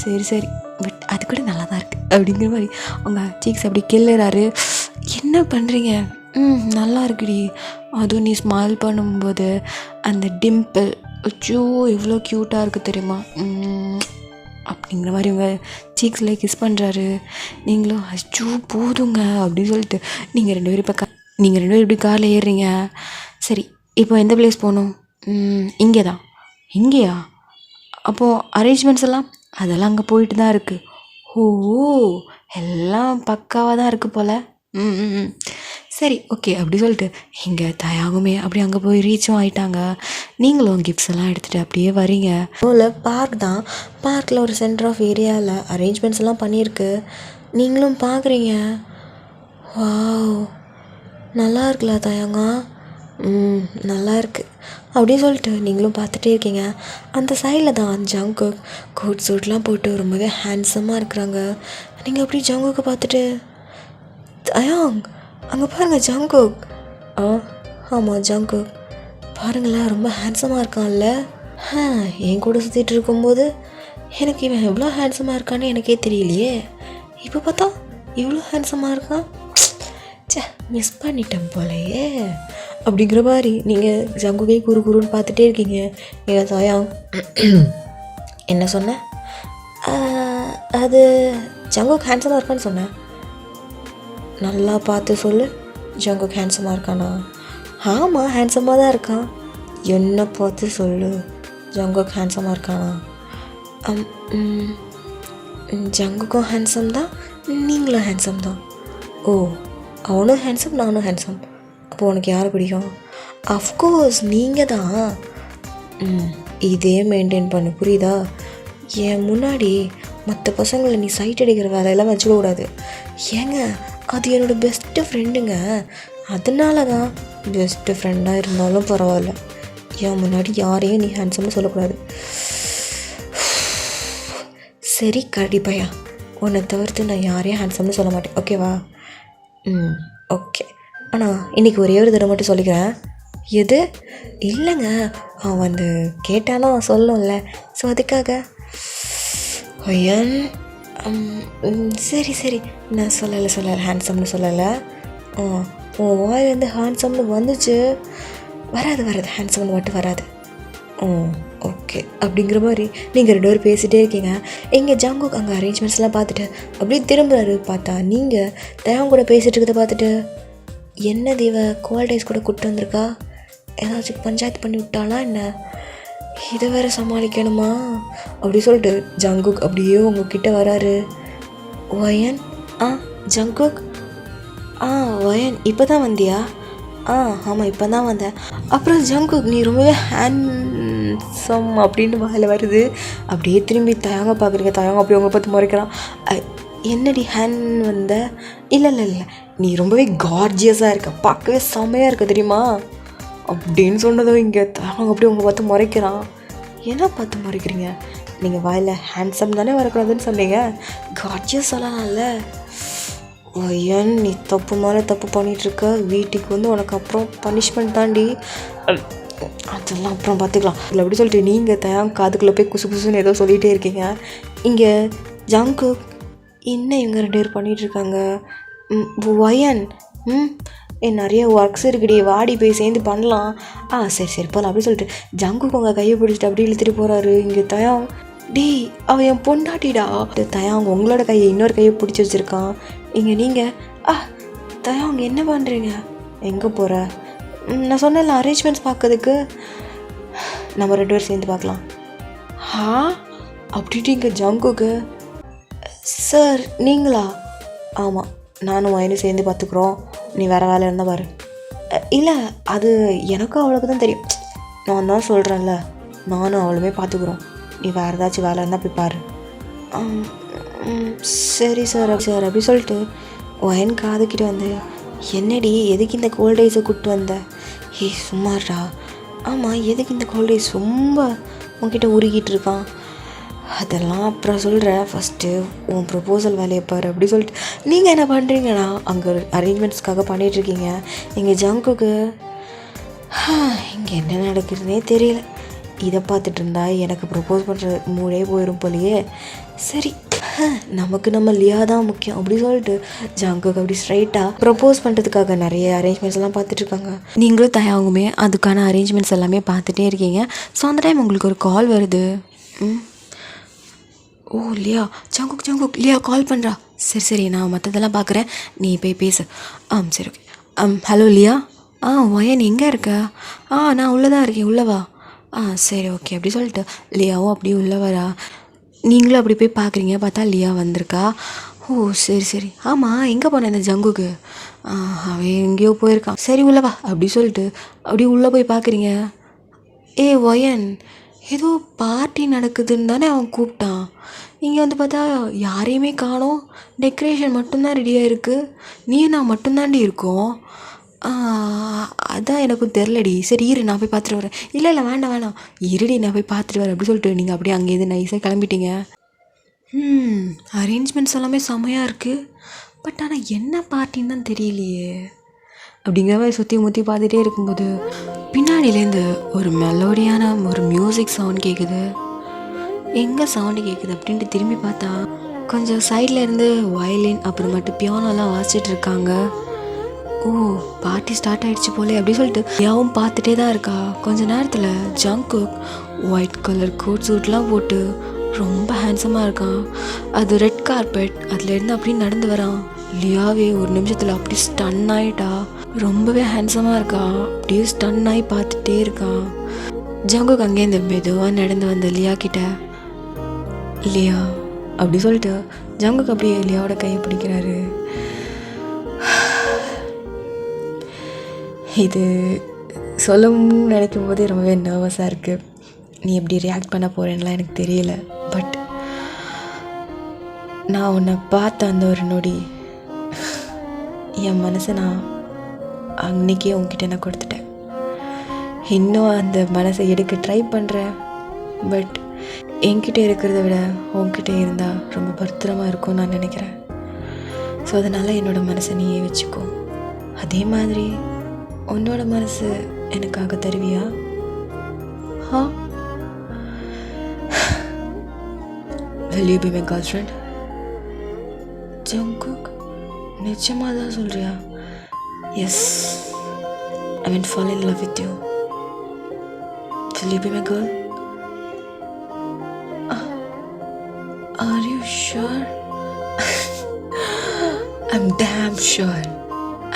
சரி, பட் அது கூட நல்லா தான் இருக்குது அப்படிங்கிற மாதிரி உங்கள் சீக்ஸ் அப்படி கிள்ளுறாரு. என்ன பண்ணுறீங்க? நல்லா இருக்குடி, அதுவும் நீ ஸ்மைல் பண்ணும்போது அந்த டிம்பிள், அச்சோ எவ்வளோ க்யூட்டாக இருக்குது தெரியுமா அப்படிங்கிற மாதிரி உங்கள் சீக்ஸில் கிஸ் பண்ணுறாரு. நீங்களும் அச்சோ போதுங்க அப்படின்னு சொல்லிட்டு நீங்கள் 2 பேரும் இப்படி காரில் ஏறுறீங்க. சரி, இப்போ எந்த பிளேஸ் போகணும்? இங்கே தான். இங்கேயா? அப்போது அரேஞ்ச்மெண்ட்ஸ் எல்லாம் அதெல்லாம் அங்கே போயிட்டு தான் இருக்குது. ஓ எல்லாம் பக்காவாக தான் இருக்குது போல். சரி ஓகே அப்படி சொல்லிட்டு இங்கே தயாகுமே அப்படி அங்கே போய் ரீச்சும் ஆகிட்டாங்க. நீங்களும் கிஃப்ட்ஸ் எல்லாம் எடுத்துகிட்டு அப்படியே வரீங்க. போல் பார்க் தான், பார்க்கில் ஒரு சென்டர் ஆஃப் ஏரியாவில் அரேஞ்ச்மெண்ட்ஸ் எல்லாம் பண்ணியிருக்கு. நீங்களும் பார்க்குறீங்க. வாவ் நல்லா இருக்குல்ல தயாங்கா? நல்லா இருக்குது அப்படி சொல்லிட்டு நீங்களும் பார்த்துட்டே இருக்கீங்க. அந்த சைடில் தான் ஜங்குக் கோட் சூட்லாம் போட்டு ரொம்பவே ஹேண்ட்ஸமாக இருக்கிறாங்க. நீங்கள் அப்படி ஜங்குக்கு பார்த்துட்டு, தயாங் அங்கே பாருங்கள் ஜங்குக். ஆமாம் ஜங்குக், பாருங்களேன் ரொம்ப ஹேண்ட்ஸமாக இருக்கான்ல. என் கூட சுற்றிட்டு இருக்கும்போது எனக்கு இவன் எவ்வளோ ஹேண்ட்ஸமாக இருக்கான்னு எனக்கே தெரியலையே. இப்போ பார்த்தா இவ்வளோ ஹேண்ட்ஸமாக இருக்கான். மிஸ் பண்ணிட்டேன் போலையே அப்படிங்கிற மாதிரி நீங்கள் ஜங்குகை குறுன்னு பார்த்துட்டே இருக்கீங்க. நீங்கள் தயாங் என்ன சொன்னேன்? அது ஜங்குக் ஹேண்ட்ஸமாக இருக்கான்னு சொன்னேன். நல்லா பார்த்து சொல்லு, ஜங்குக் ஹேண்ட்ஸமாக இருக்கானா? ஆமாம் ஹேண்ட்ஸமாக தான் இருக்கான். என்ன பார்த்து சொல்லு, ஜங்குக் ஹேண்ட்ஸமாக இருக்கானா? ஜங்குக்கும் ஹேண்ட்ஸம் தான், நீங்களும் ஹேண்ட்ஸம் தான். ஓ அவனும் ஹேண்ட்ஸம் நானும் ஹேண்ட்ஸம். அப்போ உனக்கு யாரை பிடிக்கும்? அஃப்கோர்ஸ் நீங்கள் தான். இதே மெயின்டைன் பண்ணு புரியுதா? என் முன்னாடி மற்ற பசங்களை நீ சைட் அடிக்கிற வேலையெல்லாம் வச்சுக்கக்கூடாது. ஏங்க அது என்னோடய பெஸ்ட்டு ஃப்ரெண்டுங்க, அதனால தான். பெஸ்ட்டு ஃப்ரெண்டாக இருந்தாலும் பரவாயில்ல, என் முன்னாடி யாரையும் நீ ஹேண்ட்ஸம்னு சொல்லக்கூடாது. சரி கரடி பையா, உன்னை தவிர்த்து நான் யாரையும் ஹேண்ட்ஸம்னு சொல்ல மாட்டேன், ஓகேவா? ஓகே. ஆனால் இன்றைக்கி ஒரே ஒரு தடவை மட்டும் சொல்லிக்கிறேன். எது? இல்லைங்க, அவன் வந்து கேட்டானா சொல்லணும்ல, ஸோ அதுக்காக. ஐயன் சரி நான் சொல்லலை ஹேண்ட்ஸம்னு சொல்லலை. உன் வாயிலேருந்து ஹேண்ட்ஸம்னு வந்துச்சு, வராது ஹேண்ட்ஸம்னு மட்டும் வராது. ஓகே அப்படிங்கிற மாதிரி நீங்கள் 2 பேரும் பேசிகிட்டே இருக்கீங்க. எங்கள் ஜங்குக் அங்கே அரேஞ்ச்மெண்ட்ஸ்லாம் பார்த்துட்டு அப்படியே திரும்புறாரு. பார்த்தா நீங்கள் தயாங் கூட பேசிகிட்டு இருக்கிறத பார்த்துட்டு, என்ன தீவ குவாலிட்டிஸ் கூட கூப்பிட்டு வந்திருக்கா, ஏதாச்சும் பஞ்சாயத்து பண்ணி விட்டாளா என்ன, இதை வேறு சமாளிக்கணுமா அப்படி சொல்லிட்டு ஜங்குக் அப்படியே உங்ககிட்ட வராரு. ஒயன் ஜங்குக் வயன் இப்போ தான் வந்தியா? ஆமாம் இப்போ தான் வந்தேன். அப்புறம் ஜங்குக் நீ ரொம்பவே ஹேண்ட்ஸம் அப்படின்னு வாயில் வருது. அப்படியே திரும்பி தயங்க பார்க்குறீங்க. தயங்க அப்படி உங்களை பார்த்து முறைக்கிறான். என்னடி ஹேண்ட் வந்த? இல்லை இல்லை இல்லை, நீ ரொம்பவே கார்ஜியஸாக இருக்க, பார்க்கவே செம்மையாக இருக்க தெரியுமா அப்படின்னு சொன்னதும் இங்கே தயங்க அப்படி உங்களை பார்த்து முறைக்கிறான். என்ன பார்த்து முறைக்கிறீங்க? நீங்கள் வாயில் ஹேண்ட்ஸம் தானே வரக்கூடாதுன்னு சொன்னீங்க, கார்ஜியஸ் சொல்லலாம்ல. ஏன் நீ தப்பு மேலே தப்பு பண்ணிகிட்ருக்க, வீட்டுக்கு வந்து உனக்கு அப்புறம் பனிஷ்மெண்ட் தாண்டி, அதெல்லாம் அப்புறம் பார்த்துக்கலாம் இல்லை அப்படி சொல்லிட்டு நீங்கள் தயாங்க காதுக்குள்ளே போய் குசு குசுன்னு ஏதோ சொல்லிகிட்டே இருக்கீங்க. இங்கே ஜங்குக் என்ன இவங்க 2 பேர் பண்ணிகிட்ருக்காங்க. வயன் நிறைய ஒர்க்ஸ் இருக்குடி, வாடி போய் சேர்ந்து பண்ணலாம். சரி சரி போகலாம் அப்படி சொல்லிட்டு ஜங்குக் உங்கள் கையை பிடிச்சிட்டு அப்படி இழுத்துட்டு போகிறாரு. இங்கே தயாங் அவன் என் பொண்டாட்டிடா. தயாங் உங்களோட கையை இன்னொரு கையை பிடிச்சி வச்சுருக்கான். இங்கே நீங்கள் தயாங் என்ன பண்ணுறீங்க? எங்கே போகிற? நான் சொன்னேன்ல அரேஞ்ச்மெண்ட்ஸ் பார்க்கறதுக்கு, நம்ம 2 பேர் சேர்ந்து பார்க்கலாம். அப்படின்ட்டு இங்கே ஜங்குக்கு, சார் நீங்களா? ஆமாம், நானும் வயனும் சேர்ந்து பார்த்துக்குறோம், நீ வேறு வேலை இருந்தால் பாரு. இல்லை அது எனக்கும் அவளுக்கு தான் தெரியும், நான் தான் சொல்கிறேன்ல, நானும் அவளுமே பார்த்துக்குறோம், நீ வேறு ஏதாச்சும் வேலை இருந்தால் போய் பாரு. சரி சார் அப்படி சொல்லிட்டு வயன் காதுக்கிட்ட வந்து, என்னடி எதுக்கு இந்த கோல்ட் ரைஸை கூப்பிட்டு வந்த? சும்மாடா. ஆமாம், எதுக்கு இந்த கோல்ட் ரைஸ் ரொம்ப உன்கிட்ட உருகிட்டு இருக்கான்? அதெல்லாம் அப்புறம் சொல்கிறேன், ஃபஸ்ட்டு உன் ப்ரொப்போசல் வேலையை பாரு அப்படி சொல்லிட்டு நீங்கள் என்ன பண்ணுறீங்கண்ணா அங்கே அரேஞ்ச்மெண்ட்ஸ்க்காக பண்ணிகிட்ருக்கீங்க. இங்கே ஜங்குக்கு இங்கே என்ன நடக்குதுன்னே தெரியல. இதை பார்த்துட்டு இருந்தா எனக்கு ப்ரொப்போஸ் பண்ணுற மூடே போயிடும் போலையே. சரி, நமக்கு நம்ம லியா தான் முக்கியம் அப்படி சொல்லிட்டு ஜங்குக்கு அப்படி ஸ்ட்ரைட்டாக ப்ரப்போஸ் பண்ணுறதுக்காக நிறைய அரேஞ்ச்மெண்ட்ஸ் எல்லாம் பார்த்துட்ருக்காங்க. நீங்களும் தயாங்குமே அதுக்கான அரேஞ்ச்மெண்ட்ஸ் எல்லாமே பார்த்துட்டே இருக்கீங்க. ஸோ அந்த டைம் உங்களுக்கு ஒரு கால் வருது. ஓ லியா, ஜங்குக் லியா கால் பண்ணுறா. சரி நான் மற்றதெல்லாம் பார்க்குறேன், நீ போய் பேசு. சரி ஓகே. ஹலோ லியா. வயன் எங்கே இருக்க? நான் உள்ளே தான் இருக்கேன், உள்ளவா. சரி ஓகே அப்படி சொல்லிட்டு லியாவும் அப்படியே உள்ளே வரா. நீங்களும் அப்படி போய் பார்க்குறீங்க, பார்த்தா லியா வந்திருக்கா. ஓ சரி. ஆமாம், எங்கே போனேன் இந்த ஜங்குக்கு? அவன் எங்கேயோ போயிருக்கான். சரி உள்ளவா அப்படி சொல்லிட்டு அப்படியே உள்ளே போய் பார்க்குறீங்க. வயன் ஏதோ பார்ட்டி நடக்குதுன்னு தானே அவன் கூப்பிட்டான். இங்கே வந்து பார்த்தா யாரையுமே காணோம், டெக்கரேஷன் மட்டும்தான் ரெடியாக இருக்குது, நீ நான் மட்டும்தாண்டி இருக்கோம். அதான் எனக்கும் தெரிலடி. சரி இரு, நான் போய் பார்த்துட்டு வரேன். இல்லை வேண்டாம் இருடி, நான் போய் பார்த்துட்டு வரேன் அப்படி சொல்லிட்டு நீங்கள் அப்படியே அங்கேருந்து நைஸாக கிளம்பிட்டீங்க. அரேஞ்ச்மெண்ட்ஸ் எல்லாமே செம்மையாக இருக்குது, பட் ஆனால் என்ன பார்ட்டின்னு தான் தெரியலையே அப்படிங்கிற மாதிரி சுற்றி முற்றி பார்த்துட்டே இருக்கும்போது பின்னாடியிலேருந்து ஒரு மெலோடியான ஒரு மியூசிக் சவுண்ட் கேட்குது. எங்கே சவுண்டு கேட்குது அப்படின்ட்டு திரும்பி பார்த்தா கொஞ்சம் சைடில் இருந்து வயலின் அப்புறமேட்டு பியானோலாம் வாசிச்சுட்டு இருக்காங்க. ஓ பார்ட்டி ஸ்டார்ட் ஆகிடுச்சு போலே அப்படி சொல்லிட்டு யாவும் பார்த்துட்டே தான் இருக்கா. கொஞ்ச நேரத்தில் ஜங்குக் ஒயிட் கலர் கோட் சூட்லாம் போட்டு ரொம்ப ஹேண்ட்ஸமாக இருக்கான். அது ரெட் கார்பெட், அதுலேருந்து அப்படியே நடந்து வரான். லியாவே ஒரு நிமிஷத்தில் அப்படி ஸ்டன் ஆகிட்டா. ரொம்பவே ஹேண்ட்ஸமாக இருக்கா, அப்படியே ஸ்டன் ஆகி பார்த்துட்டே இருக்கான். ஜங்குக் அங்கேருந்து மெதுவாக நடந்து வந்த லியா கிட்ட, லியா அப்படி சொல்லிட்டு ஜங்குக் அப்படியே லியாவோட கையை பிடிக்கிறாரு. இது சொல்லணும்னு நினைக்கும் போதே ரொம்பவே நர்வஸாக இருக்குது. நீ எப்படி ரியாக்ட் பண்ண போகிறேன்லாம் எனக்கு தெரியல, பட் நான் உன்னை பார்த்த அந்த ஒரு நொடி என் மனசை நான் அன்னைக்கே உங்ககிட்ட நான் கொடுத்துட்டேன். இன்னும் அந்த மனசை எடுக்க ட்ரை பண்ணுறேன், பட் என்கிட்ட இருக்கிறத விட உன்கிட்ட இருந்தால் ரொம்ப பத்திரமா இருக்கும்னு நான் நினைக்கிறேன். ஸோ அதனால் என்னோடய மனசை நீயே வச்சுக்கோ. அதே மாதிரி உன்னோட மனசு எனக்காக தருவியா? Will you be my girlfriend? Jungkook நிச்சயமாக தான் சொல்கிறியா? Yes, I will fall in love with you. Will you be my girl? Are you sure? I'm damn sure.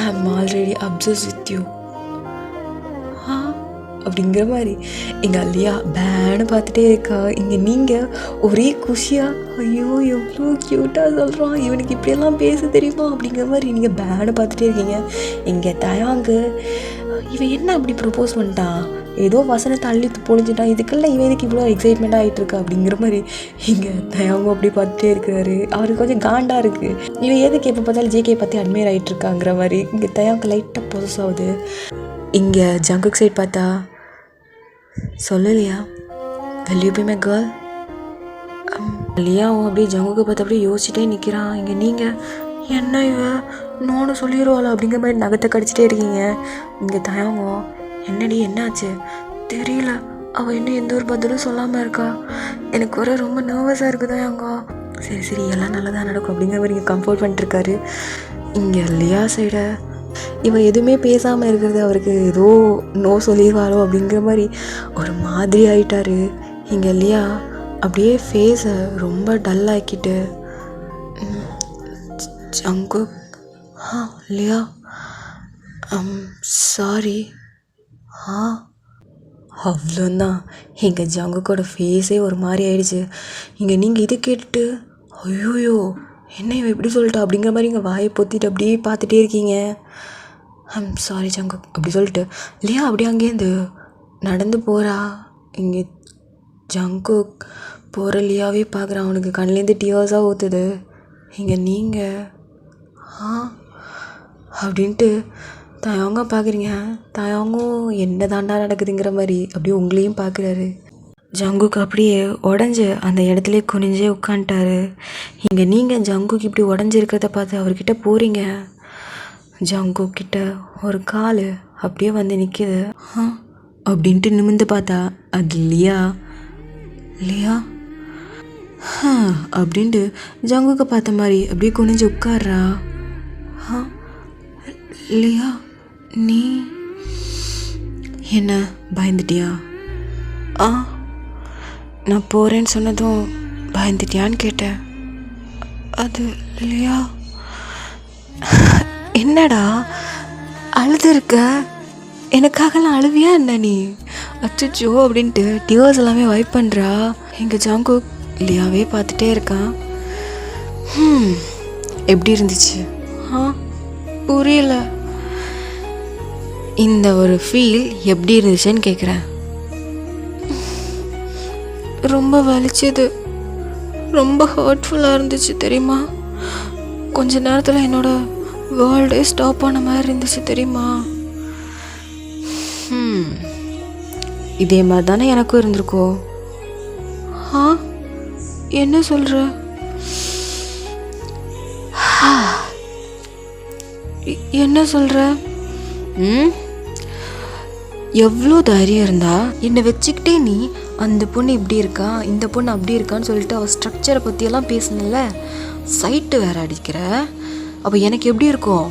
I'm already obsessed with you. அப்படிங்கிற மாதிரி எங்கள் அல்லியா பேனு பார்த்துட்டே இருக்கா. இங்கே நீங்கள் ஒரே குஷியாக ஐயோ எவ்வளோ க்யூட்டாக சொல்கிறான், இவனுக்கு இப்படியெல்லாம் பேச தெரியுமா அப்படிங்கிற மாதிரி நீங்கள் பேனு பார்த்துட்டே இருக்கீங்க. இங்கே தயாங்கு இவன் என்ன அப்படி ப்ரப்போஸ் பண்ணிட்டான், ஏதோ வசனத்தை அள்ளி பொழிஞ்சிட்டான், இதுக்கெல்லாம் இவன் எதுக்கு இவ்வளோ எக்ஸைட்மெண்ட்டாக ஆகிட்டு இருக்கா அப்படிங்கிற மாதிரி இங்கே தயாங்கும் அப்படி பார்த்துட்டே இருக்கிறாரு. அவருக்கு கொஞ்சம் காண்டாக இருக்குது, இவன் எதுக்கு எப்போ பார்த்தாலும் ஜேகே பற்றி அட்மையர் ஆகிட்டு இருக்காங்கிற மாதிரி. இங்கே தயாங்கு லைட்டாக ப்ரொசஸ் ஆகுது. இங்கே ஜங்குக் சைட் பார்த்தா சொல்லலையா will you be my girl. லியாவும் அப்படியே ஜங்குக்கு பார்த்து அப்படியே யோசிச்சுட்டே நிற்கிறான். இங்கே நீங்கள் என்ன இவன் நோன்னு சொல்லிடுவாளோ அப்படிங்கிற மாதிரி நகத்தை கடிச்சிட்டே இருக்கீங்க. இங்கே தயாங்கோ என்னடி என்னாச்சு தெரியல, அவள் இன்னும் எந்த ஒரு பதிலும் சொல்லாமல் இருக்கா, எனக்கு வர ரொம்ப நர்வஸாக இருக்குது தயாங்கோ. சரி சரி எல்லாம் நல்லதாக நடக்கும் அப்படிங்கிற மாதிரி இங்கே கம்ஃபர்ட் பண்ணிட்டுருக்காரு. இங்கே லியா சைடை இவன் எதுவுமே பேசாமல் இருக்கிறது அவருக்கு ஏதோ நோ சொல்லிடுவாரோ அப்படிங்கிற மாதிரி ஒரு மாதிரி ஆகிட்டாரு. இங்கே லியா அப்படியே ஃபேஸை ரொம்ப டல் ஆக்கிட்டு ஜங்குக் லியா சாரி அவ்வளோந்தான். எங்கள் ஜங்குக்கோட ஃபேஸே ஒரு மாதிரி ஆயிடுச்சு. இங்கே நீங்கள் இது கேட்டுட்டு ஐயோயோ என்ன இவன் இப்படி சொல்லிட்டா அப்படிங்கிற மாதிரி இங்கே வாயை பொத்திட்டு அப்படியே பார்த்துட்டே இருக்கீங்க. சாரி ஜங்குக் அப்படி சொல்லிட்டு லியா அப்படியே அங்கேருந்து நடந்து போகிறா. இங்கே ஜங்குக் போகிற லியாவே பார்க்குறான், அவனுக்கு கண்ணிலேருந்து டியர்ஸாக ஊற்றுது. இங்கே நீங்கள் அப்படின்ட்டு தயவங்க பார்க்குறீங்க. தயவங்கும் என்ன தாண்டா நடக்குதுங்கிற மாதிரி அப்படியே உங்களையும் பார்க்குறாரு. ஜங்குக்கு அப்படியே உடஞ்சி அந்த இடத்துல குனிஞ்சே உட்காந்துட்டாரு. இங்கே நீங்கள் ஜங்குக்கு இப்படி உடஞ்சிருக்கிறத பார்த்து அவர்கிட்ட போகிறீங்க. ஜங்குக்கிட்ட ஒரு கால் அப்படியே வந்து நிற்கிது. அப்படின்ட்டு நிமிந்து பார்த்தா அது லியா. லியா அப்படின்ட்டு ஜங்குக்கு பார்த்த மாதிரி அப்படியே குனிஞ்சு உட்கார்றா. லியா நீ என்ன பயந்துட்டியா? நான் போகிறேன்னு சொன்னதும் பயந்துட்டியான்னு கேட்டேன். அது லியா என்னடா அழுது இருக்க, எனக்காகலாம் அழுவியா என்ன நீ? அச்சோ அப்படின்ட்டு டியர்ஸ் எல்லாமே வைப் பண்ணுறா. எங்கள் ஜங்குக் லியாவே பார்த்துட்டே இருக்கான். எப்படி இருந்துச்சு? புரியல. இந்த ஒரு ஃபீல் எப்படி இருந்துச்சுன்னு கேட்குறேன். ரொம்ப வலிச்சது, ரொம்ப ஹர்ட்ஃபுல்லாக இருந்துச்சு தெரியுமா. கொஞ்ச நேரத்தில் என்னோட வேர்ல்டே ஸ்டாப் ஆன மாதிரி இருந்துச்சு தெரியுமா. இதே மாதிரி தானே எனக்கும் இருந்திருக்கோ. என்ன சொல்கிற? என்ன சொல்கிற? எவ்வளோ தைரியம் இருந்தா என்னை வச்சுக்கிட்டே நீ அந்த பொண்ணு இப்படி இருக்கா இந்த பொண்ணு அப்படி இருக்கான்னு சொல்லிட்டு அவள் ஸ்ட்ரக்சரை பற்றியெல்லாம் பேசணும்ல, சைட்டு வேற அடிக்கிற. அப்போ எனக்கு எப்படி இருக்கும்?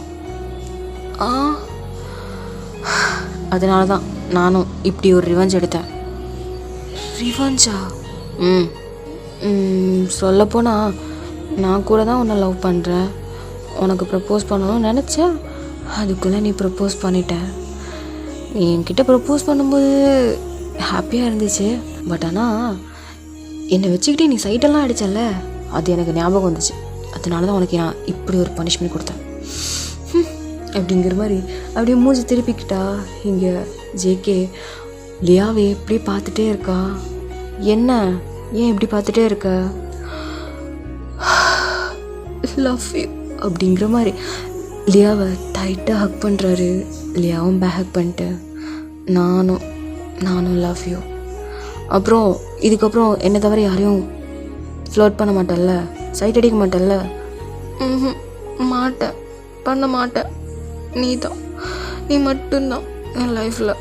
அதனால தான் நானும் இப்படி ஒரு ரிவெஞ்ச் எடுத்தேன். ரிவெஞ்சா? சொல்லப்போனால் நான் கூட தான் உன்னை லவ் பண்ணுறேன், உனக்கு ப்ரப்போஸ் பண்ணணும்னு நினச்சேன், அதுக்குள்ளே நீ ப்ரப்போஸ் பண்ணிட்ட. நீ என்கிட்ட ப்ரப்போஸ் பண்ணும்போது ஹாப்பியாக இருந்துச்சு, பட் ஆனால் என்னை வச்சுக்கிட்டே நீ சைட்டெல்லாம் அடிச்சல, அது எனக்கு ஞாபகம் வந்துச்சு. அதனால தான் உனக்கு நான் இப்படி ஒரு பனிஷ்மெண்ட் கொடுத்தேன் அப்படிங்கிற மாதிரி அப்படியே மூஞ்சி திருப்பிக்கிட்டா. இங்கே ஜேகே லியாவை எப்படி பார்த்துட்டே இருக்கா. என்ன ஏன் இப்படி பார்த்துட்டே இருக்க? லவ் யூ அப்படிங்கிற மாதிரி லியாவை டைட்டாக ஹக் பண்ணுறாரு. லியாவும் பேக் பண்ணிட்டு நானும் லவ் யூ. அப்புறம் இதுக்கப்புறம் என்னை தவிர யாரையும் ஃப்ளர்ட் பண்ண மாட்டேன்ல, சைட் அடிக்க மாட்டேன்ல? மாட்டேன், பண்ண மாட்டேன். நீ மட்டும்தான் என் லைஃப்பில்.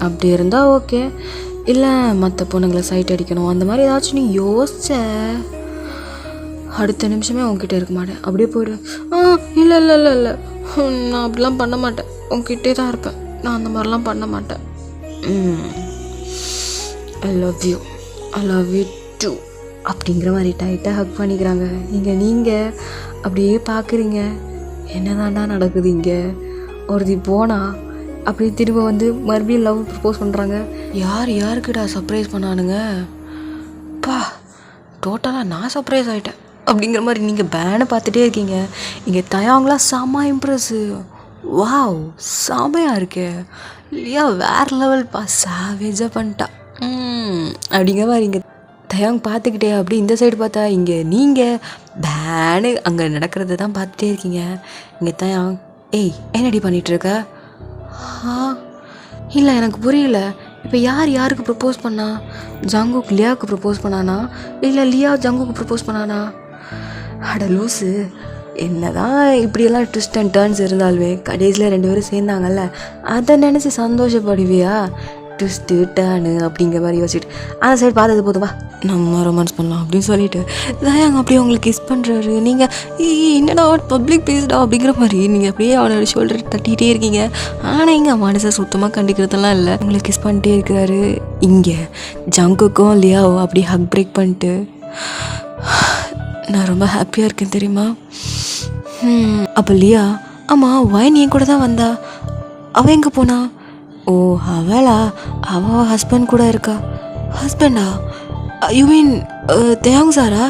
அப்படி இருந்தால் ஓகே. இல்லை மற்ற பொண்ணுங்களை சைட் அடிக்கணும் அந்த மாதிரி ஏதாச்சும் நீ யோசிச்ச, அடுத்த நிமிஷமே உங்ககிட்ட இருக்க மாட்டேன், அப்படியே போயிடுவேன். இல்லை இல்லை இல்லை இல்லை நான் அப்படிலாம் பண்ண மாட்டேன், உங்ககிட்டே தான் இருப்பேன், நான் அந்த மாதிரிலாம் பண்ண மாட்டேன். ஐ லவ் யூ டூ அப்படிங்கிற மாதிரி டைட்டாக ஹக் பண்ணிக்கிறாங்க. நீங்கள் அப்படியே பார்க்குறீங்க, என்னதாண்டா நடக்குது இங்கே. ஒருத்தி போனால் அப்படி திரும்ப வந்து மறுபடியும் லவ் ப்ரப்போஸ் பண்ணுறாங்க. யார் யாருக்குடா சர்ப்ரைஸ் பண்ணானுங்க? பா, டோட்டலாக நான் சர்ப்ரைஸ் ஆகிட்டேன் அப்படிங்கிற மாதிரி நீங்கள் பேனை பார்த்துட்டே இருக்கீங்க. இங்கே தயாங்களாம் செம்ம இம்ப்ரெஸ்ஸு. வாவ், செமையாக இருக்கே இல்லையா, வேறு லெவல்ப்பா, சாவேஜாக பண்ணிட்டா அப்படிங்கிற மாதிரி இங்கே தயாங் பார்த்துக்கிட்டே அப்படி இந்த சைடு பார்த்தா இங்கே நீங்கள் பேனு அங்கே நடக்கிறத தான் பார்த்துட்டே இருக்கீங்க. இங்கே தயாங், ஏய் என்னடி பண்ணிகிட்ருக்க? இல்லை எனக்கு புரியல. இப்போ யார் யாருக்கு ப்ரப்போஸ் பண்ணா? ஜங்குக் லியாவுக்கு ப்ரப்போஸ் பண்ணானா இல்லை லியா ஜங்குக்கு ப்ரப்போஸ் பண்ணானா? அட லூஸு, என்னதான் இப்படியெல்லாம் ட்விஸ்ட் அண்ட் டர்ன்ஸ் இருந்தாலுமே கடைசியில் 2 பேரும் சேர்ந்தாங்கல்ல, அதை நினச்சி சந்தோஷப்படுவியா? ட்விஸ்ட்டு டர்னு அப்படிங்கிற மாதிரி யோசிச்சுட்டு அந்த சைடு பார்த்தது போதுவா நம்ம ரொமான்ஸ் பண்ணலாம் அப்படின்னு சொல்லிட்டு தயாங்க அப்படியே உங்களுக்கு கிஸ் பண்ணுறாரு. நீங்கள் என்னடா பப்ளிக் பேஸ்டா அப்படிங்கிற மாதிரி நீங்கள் அப்படியே அவனோட ஷோல்டர் தட்டிகிட்டே இருக்கீங்க. ஆனால் இங்கே மனசை சுத்தமாக கண்டிக்கிறதெல்லாம் இல்லை, உங்களுக்கு கிஸ் பண்ணிட்டே இருக்கிறாரு. இங்கே ஜங்குக்கும் லியாவும் அப்படியே ஹக் பிரேக் பண்ணிட்டு நான் ரொம்ப ஹாப்பியாக இருக்கேன் தெரியுமா. அப்போ லியா, ஆமாம் வைன் என் கூட தான் வந்தா, அவன் எங்கே போனா? ஓ அவளா, அவள் ஹஸ்பண்ட் கூட இருக்கா. ஹஸ்பண்டா? யூ மீன் தயாங் சாரா?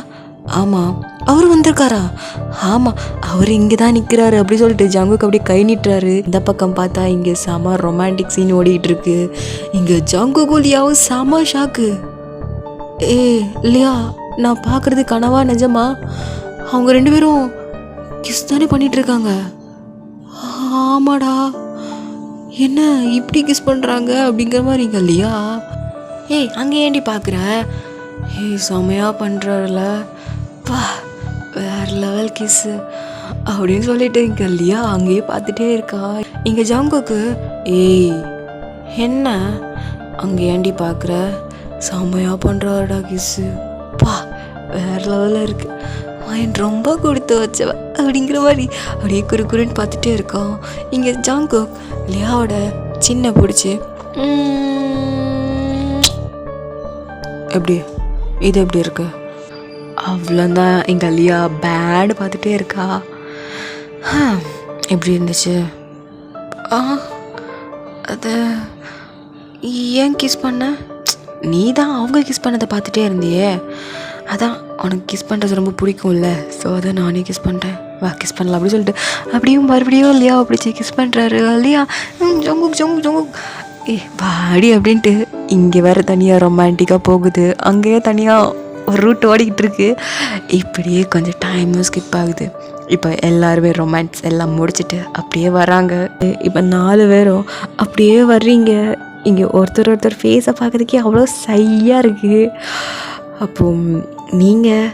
ஆமாம், அவர் வந்திருக்காரா? ஆமாம், அவர் இங்கே தான் நிற்கிறாரு அப்படி சொல்லிட்டு ஜங்குக்கு அப்படியே கை நீட்டுறாரு. இந்த பக்கம் பார்த்தா இங்கே செம ரொமான்டிக் சீன் ஓடிக்கிட்டு இருக்கு. இங்கே ஜங்குக்கும் லியாவும் செம ஷாக்கு. ஏ லியா, நான் பார்க்குறது கனவா நிஜமா? அவங்க 2 பேரும் கிஸ் தானே பண்ணிகிட்ருக்காங்க. ஆமாடா, என்ன இப்படி கிஸ் பண்ணுறாங்க அப்படிங்கிற மாதிரி இங்கே இல்லையா? ஏய் அங்கே ஏண்டி பார்க்குற? ஏய் செமையாக பண்ணுறாருல, பா வேறு லெவல் கிஸ்ஸு அப்படின்னு சொல்லிட்டு இங்கே இல்லையா அங்கேயே பார்த்துட்டே இருக்கா. இங்கே ஜங்குக்கு, ஏய் என்ன அங்கே ஏண்டி பார்க்குற? செமையாக பண்ணுறாருடா கிஸ்ஸு, பா வேறு லெவலில் இருக்குது, மைண்ட் ரொம்ப கொடுத்து வச்சவ அப்படிங்கிற மாதிரி அப்படியே குறுன்னு பார்த்துட்டே இருக்கான். இங்கே ஜங்குக் லியாவோட சின்ன பிடிச்சி எப்படி இது எப்படி இருக்கு அவ்வளோதான். இங்கே லியா பேடு பார்த்துட்டே இருக்கா. எப்படி இருந்துச்சு? அது ஏன் கிஸ் பண்ண? நீ தான் அவங்க கிஸ் பண்ணதை பார்த்துட்டே இருந்தியே, அதான் உனக்கு கிஸ் பண்ணுறது ரொம்ப பிடிக்கும்ல, ஸோ அதை நானே கிஸ் பண்ணுறேன், வா கிஸ் பண்ணலாம் அப்படின்னு சொல்லிட்டு அப்படியும் மறுபடியும் லியாவை பிடிச்சி கிஸ் பண்ணுறாரு. லியா ஜங்குக் ஜங்குக் ஜங்குக் வாடி அப்படின்ட்டு இங்கே வேறு தனியாக ரொமான்டிக்காக போகுது, அங்கேயே தனியாக ஒரு ரூட் ஓடிக்கிட்டு இருக்கு. இப்படியே கொஞ்சம் டைமும் ஸ்கிப் ஆகுது. இப்போ எல்லாருமே ரொமான்ஸ் எல்லாம் முடிச்சுட்டு அப்படியே வராங்க. இப்போ 4 பேரும் அப்படியே வர்றீங்க. இங்கே ஒருத்தர் ஃபேஸை பார்க்குறதுக்கே அவ்வளோ சையாக இருக்குது. அப்போ நீங்கள்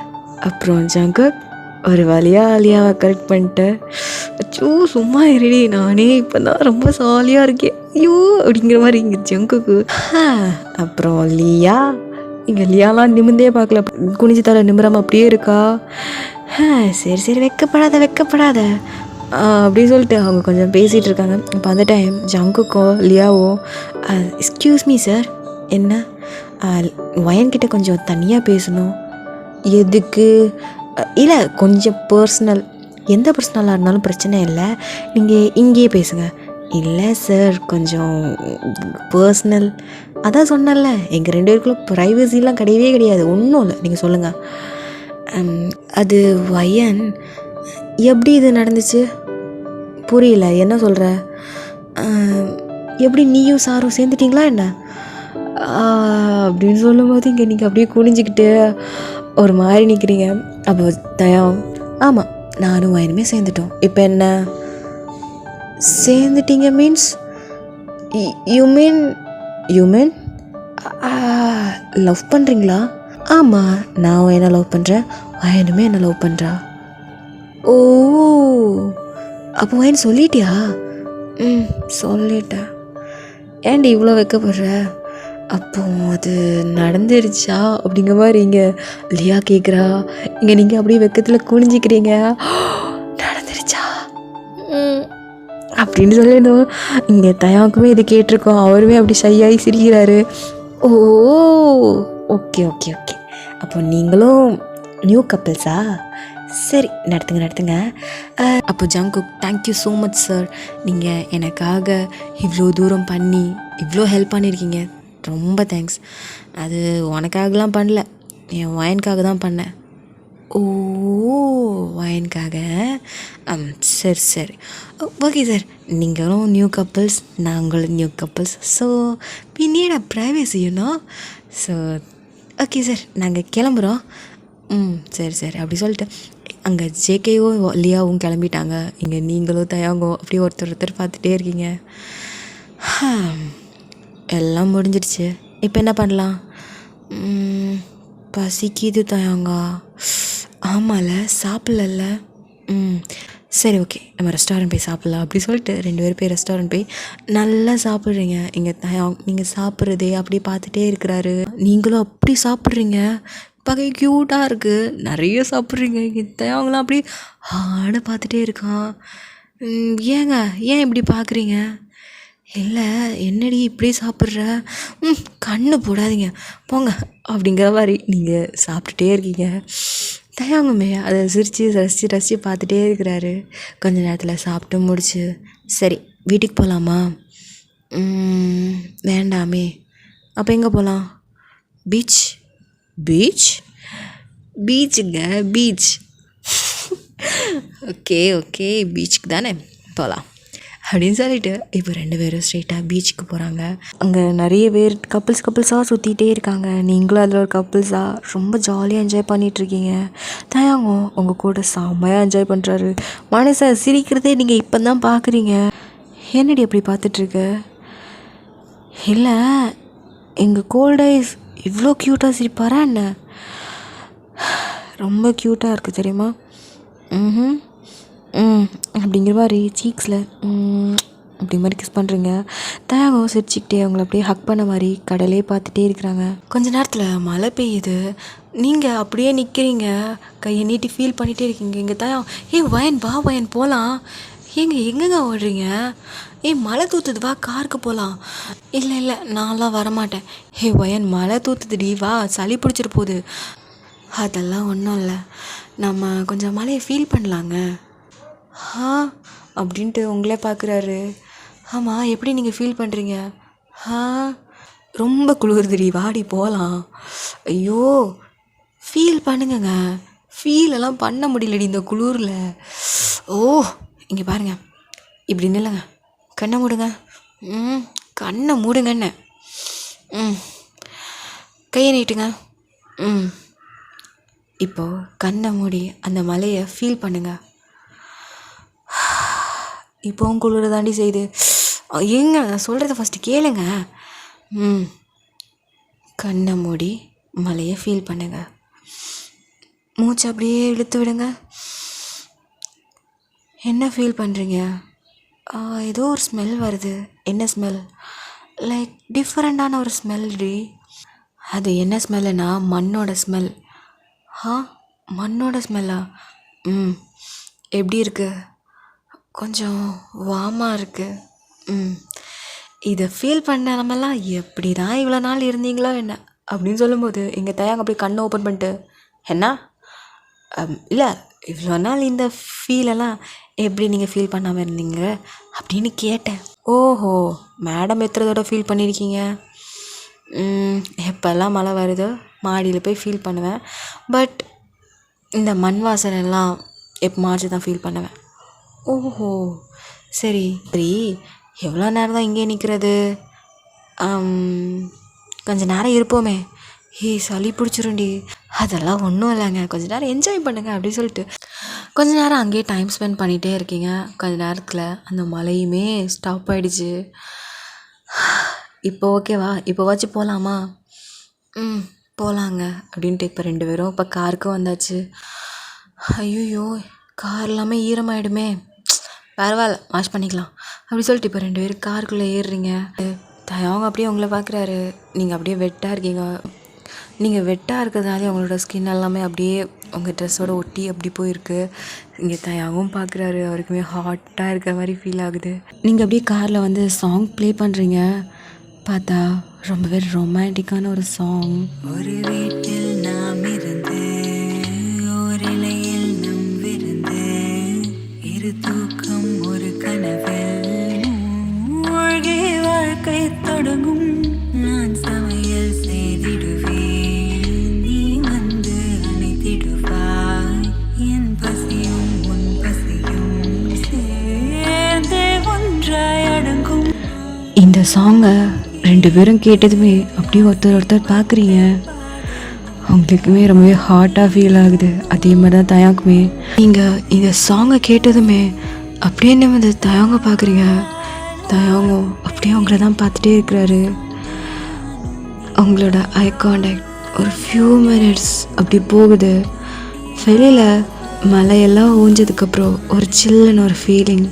அப்புறம் ஜங்குக் ஒரு வழியாக லியாவை கரெக்ட் பண்ணிட்டு, அச்சோ சும்மா இருடி, நானே இப்போ தான் ரொம்ப சாலியாக இருக்கேன் ஐயோ அப்படிங்கிற மாதிரி இங்கே ஜங்குக்கு. அப்புறம் லியா, இங்கே லியாலாம் நிமிந்தே பார்க்கல, குனிஞ்சு தலை நிமிராமல் அப்படியே இருக்கா. சரி சரி வெக்கப்படாத அப்படின்னு சொல்லிட்டு அவங்க கொஞ்சம் பேசிகிட்டு இருக்காங்க. இப்போ அந்த டைம் ஜங்குக்கோ லியாவோ, எக்ஸ்கியூஸ் மீ சார், என்ன வயன்கிட்ட கொஞ்சம் தனியாக பேசணும். எதுக்கு? இல்லை கொஞ்சம் பர்சனல், எந்த பர்சனலாக இருந்தாலும் பிரச்சனை இல்லை, நீங்கள் இங்கேயே பேசுங்க. இல்லை சார் கொஞ்சம் பர்சனல், அதான் சொன்னல எங்கள் 2 பேருக்குள்ள ப்ரைவசிலாம் கிடையவே கிடையாது, ஒன்றும் இல்லை, நீங்கள் சொல்லுங்கள். அது வயன், எப்படி இது நடந்துச்சு? புரியல, என்ன சொல்கிற? எப்படி நீயும் சாரும் சேர்ந்துட்டிங்களா என்ன அப்படின்னு சொல்லும்போது இங்கே நீங்கள் அப்படியே குனிஞ்சிக்கிட்டு ஒரு மாதிரி நிற்கிறீங்க. அப்போ தயம், ஆமாம் நானும் வயனுமே சேர்ந்துட்டோம். இப்போ என்ன சேர்ந்துட்டீங்க மீன்ஸ்? யூ மீன் லவ் பண்ணுறீங்களா? ஆமாம், நான் என்ன லவ் பண்ணுறேன், வயனுமே என்ன லவ் பண்ணுறா. ஓ அப்போ வயன் சொல்லிட்டியா? சொல்லிட்டேன். ஏன்டி இவ்வளோ வைக்கப்படுற? அப்போ அது நடந்துருச்சா அப்படிங்கிற மாதிரி இங்கே லியா கேட்குறா. இங்கே நீங்கள் அப்படியே வெக்கத்தில் குனிஞ்சிக்கிறீங்க. நடந்துருச்சா அப்படின்னு சொல்லிடணும். இங்கே தயாக்குமே இது கேட்டிருக்கோம், அவருமே அப்படி ஷையாகி சிரிக்கிறாரு. ஓ ஓகே அப்போ நீங்களும் நியூ கப்பிள்ஸா? சரி, நடத்துங்க. அப்போ Jungkook, thank you so much sir. நீங்கள் எனக்காக இவ்வளோ தூரம் பண்ணி இவ்வளோ ஹெல்ப் பண்ணியிருக்கீங்க. ரொம்ப தேங்க்ஸ். அது உனக்காகலாம் பண்ணல, என் ஒயனுக்காக தான் பண்ணேன். ஓ, ஒயனுக்காக. சரி. ஓகே சார், நீங்களும் நியூ கப்புள்ஸ், நாங்களும் new couples. So we need a privacy so okay sir, நாங்கள் கிளம்புறோம். சரி அப்படி சொல்லிட்டு அங்கே ஜேகேவும் லியாவும் கிளம்பிட்டாங்க. இங்கே நீங்களும் தயாங்கோ அப்படியே ஒருத்தர் பார்த்துட்டே இருக்கீங்க. எல்லாம் முடிஞ்சிடுச்சு. இப்போ என்ன பண்ணலாம்? பசிக்குது தயாங்கா. ஆமாம்ல, சாப்பிடல. சரி ஓகே, நம்ம ரெஸ்டாரண்ட் போய் சாப்பிட்லாம் அப்படி சொல்லிட்டு 2 பேரும் போய் ரெஸ்டாரண்ட் போய் நல்லா சாப்பிட்றீங்க. இங்கே நீங்கள் சாப்பிட்றதே அப்படியே பார்த்துட்டே இருக்கிறாரு. நீங்களும் அப்படி சாப்பிட்றீங்க, பார்க்க க்யூட்டாக இருக்குது. நிறைய சாப்பிட்றீங்க. இங்கே தயாங்கலாம் அப்படி ஆடு பார்த்துட்டே இருக்கான். ஏன் இப்படி பார்க்குறீங்க? இல்லை, என்னடி இப்படி சாப்பிட்ற? கண்ணு போடாதீங்க போங்க அப்படிங்கிற மாதிரி நீங்கள் சாப்பிட்டுட்டே இருக்கீங்க. தயாங்குமே அதை ரசித்து பார்த்துட்டே இருக்கிறாரு. கொஞ்ச நேரத்தில் சாப்பிட்டு முடிச்சு, சரி வீட்டுக்கு போகலாமா? வேண்டாமே. அப்போ எங்கே போகலாம்? பீச்சுங்க. ஓகே பீச்சுக்கு தானே போகலாம் அப்படின்னு சொல்லிட்டு இப்போ 2 பேரும் ஸ்ட்ரெயிட்டாக பீச்சுக்கு போகிறாங்க. அங்கே நிறைய பேர் கப்புள்ஸாக சுற்றிகிட்டே இருக்காங்க. நீங்களும் அதில் ஒரு கப்புள்ஸாக ரொம்ப ஜாலியாக என்ஜாய் பண்ணிகிட்ருக்கீங்க. தயாங்கோ உங்கள் கூட செம்மையாக என்ஜாய் பண்ணுறாரு. மனசை சிரிக்கிறதே நீங்கள் இப்போ தான் பார்க்குறீங்க. என்னடி அப்படி பார்த்துட்ருக்க? இல்லை, எங்கள் கோல்டைஸ் இவ்வளோ க்யூட்டாக சிரிப்பாரா என்ன? ரொம்ப க்யூட்டாக இருக்குது தெரியுமா? அப்படிங்கிற மாதிரி சீக்ஸில் அப்படி மாதிரி கிஸ் பண்ணுறீங்க. தயாங்கம் சிரிச்சுக்கிட்டே அவங்கள அப்படியே ஹக் பண்ண மாதிரி கடலே பார்த்துட்டே இருக்கிறாங்க. கொஞ்ச நேரத்தில் மழை பெய்யுது. நீங்கள் அப்படியே நிற்கிறீங்க, கையை நீட்டி ஃபீல் பண்ணிகிட்டே இருக்கீங்க. இங்கே தயாங், வயன் போகலாம். எங்கெங்க ஓடுறீங்க? மழை தூத்துது, வா காருக்கு போகலாம். இல்லை நான்லாம் வரமாட்டேன். வயன், மழை தூத்துதுடி, வா, சளி பிடிச்சிட்டு போகுது. அதெல்லாம் ஒன்றும் இல்லை, நம்ம கொஞ்சம் மழையை ஃபீல் பண்ணலாங்க. அப்படின்ட்டு உங்களே பார்க்குறாரு. ஆமாம், எப்படி நீங்கள் ஃபீல் பண்ணுறீங்க? ரொம்ப குளிருதுடி, வாடி போகலாம். ஐயோ, ஃபீல் பண்ணுங்கங்க. ஃபீலெல்லாம் பண்ண முடியலடி இந்த குளிரில். ஓ, இங்கே பாருங்கள், இப்படி நில்லுங்க, கண்ணை மூடுங்க. கண்ணை மூடுங்கண்ணே. கையை நீட்டுங்க. இப்போது கண்ணை மூடி அந்த மலையை ஃபீல் பண்ணுங்க. இப்போவும் குளிர தாண்டி செய்யுது. ஏங்க, நான் சொல்கிறத ஃபஸ்ட்டு கேளுங்க. கண்ணை மூடி மலையை ஃபீல் பண்ணுங்க. மூச்சு அப்படியே இழுத்து விடுங்க. என்ன ஃபீல் பண்ணுறீங்க? ஏதோ ஒரு ஸ்மெல் வருது. என்ன ஸ்மெல்? லைக் டிஃப்ரெண்ட்டான ஒரு ஸ்மெல். அது என்ன ஸ்மெல்லுனா மண்ணோட ஸ்மெல். மண்ணோட ஸ்மெல்லா? எப்படி இருக்கு? கொஞ்சம் வார்மாக இருக்குது. இதை ஃபீல் பண்ண நம்மலாம் எப்படி தான் இவ்வளோ நாள் இருந்தீங்களோ என்ன அப்படின்னு சொல்லும்போது எங்கள் தயாங்க அப்படியே கண்ணை ஓப்பன் பண்ணிட்டு, என்ன? இல்லை, இவ்வளோ நாள் இந்த ஃபீலெல்லாம் எப்படி நீங்கள் ஃபீல் பண்ணாமல் இருந்தீங்க அப்படின்னு கேட்டேன். ஓஹோ, மேடம் எத்தனை தடவை ஃபீல் பண்ணியிருக்கீங்க? எப்போல்லாம் மழை வருதோ மாடியில் போய் ஃபீல் பண்ணுவேன். பட் இந்த மண் வாசனைலாம் எப்போ மார்ச்சு தான் ஃபீல் பண்ணுவேன். ஓஹோ, சரி. எவ்வளோ நேரம் தான் இங்கே நிற்கிறது? கொஞ்சம் நேரம் இருப்போமே. சளி பிடிச்சிருண்டி. அதெல்லாம் ஒன்றும் இல்லைங்க, கொஞ்சம் நேரம் என்ஜாய் பண்ணுங்க அப்படின்னு சொல்லிட்டு கொஞ்ச நேரம் அங்கேயே டைம் ஸ்பெண்ட் பண்ணிகிட்டே இருக்கீங்க. கொஞ்ச நேரத்தில் அந்த மழையுமே ஸ்டாப் ஆகிடுச்சு. இப்போ ஓகேவா? இப்போ வச்சு போகலாமா? போகலாங்க அப்படின்ட்டு இப்போ 2 பேரும் இப்போ காருக்கும் வந்தாச்சு. ஐயோ, கார் எல்லாமே ஈரமாயிடுமே, பரவாயில்ல வாஷ் பண்ணிக்கலாம் அப்படி சொல்லிட்டு இப்போ 2 பேரும் காருக்குள்ளே ஏறுறீங்க. அவங்க அப்படியே உங்களை பார்க்குறாரு. நீங்கள் அப்படியே வெட்டாக இருக்கீங்க. நீங்கள் வெட்டாக இருக்கிறதாலே உங்களோட ஸ்கின் எல்லாமே அப்படியே உங்கள் ட்ரெஸ்ஸோட ஒட்டி அப்படி போயிருக்கு. இங்கே தயாவும் பார்க்குறாரு, அவருக்குமே ஹாட்டாக இருக்கிற மாதிரி ஃபீல் ஆகுது. நீங்கள் அப்படியே காரில் வந்து சாங் ப்ளே பண்ணுறீங்க. பார்த்தா ரொம்பவே ரொமான்டிக்கான ஒரு சாங். ஒரு வீட்டில் நாம் இருந்து ஓரிலையில் நம் கனவில் மூழ்கி வாழ்க்கை தொடங்கும். நான் சமையல் செய்திடுவேன், நீ வந்து அணைத்திடுவாய். என் பசியும் உன் பசியும் சேர்ந்து ஒன்றாய் அடங்கும். இந்த சாங்கை 2 பேரும் கேட்டதுமே அப்படியே ஒருத்தர் பார்க்குறீங்க. அவங்களுக்குமே ரொம்பவே ஹார்ட்டாக ஃபீல் ஆகுது. அதே மாதிரி தான் தயாங்குமே. நீங்கள் இந்த சாங்கை கேட்டதுமே அப்படியே வந்து தயாங்க பார்க்குறீங்க. தயாங்கும் அப்படியே அவங்கள தான் பார்த்துட்டே இருக்கிறாரு. அவங்களோட ஐ கான்டாக்ட் ஒரு ஃபியூ மினிட்ஸ் அப்படி போகுது. வெளியில் மழையெல்லாம் ஊஞ்சதுக்கப்புறம் ஒரு சில்லுன்னு ஒரு ஃபீலிங்.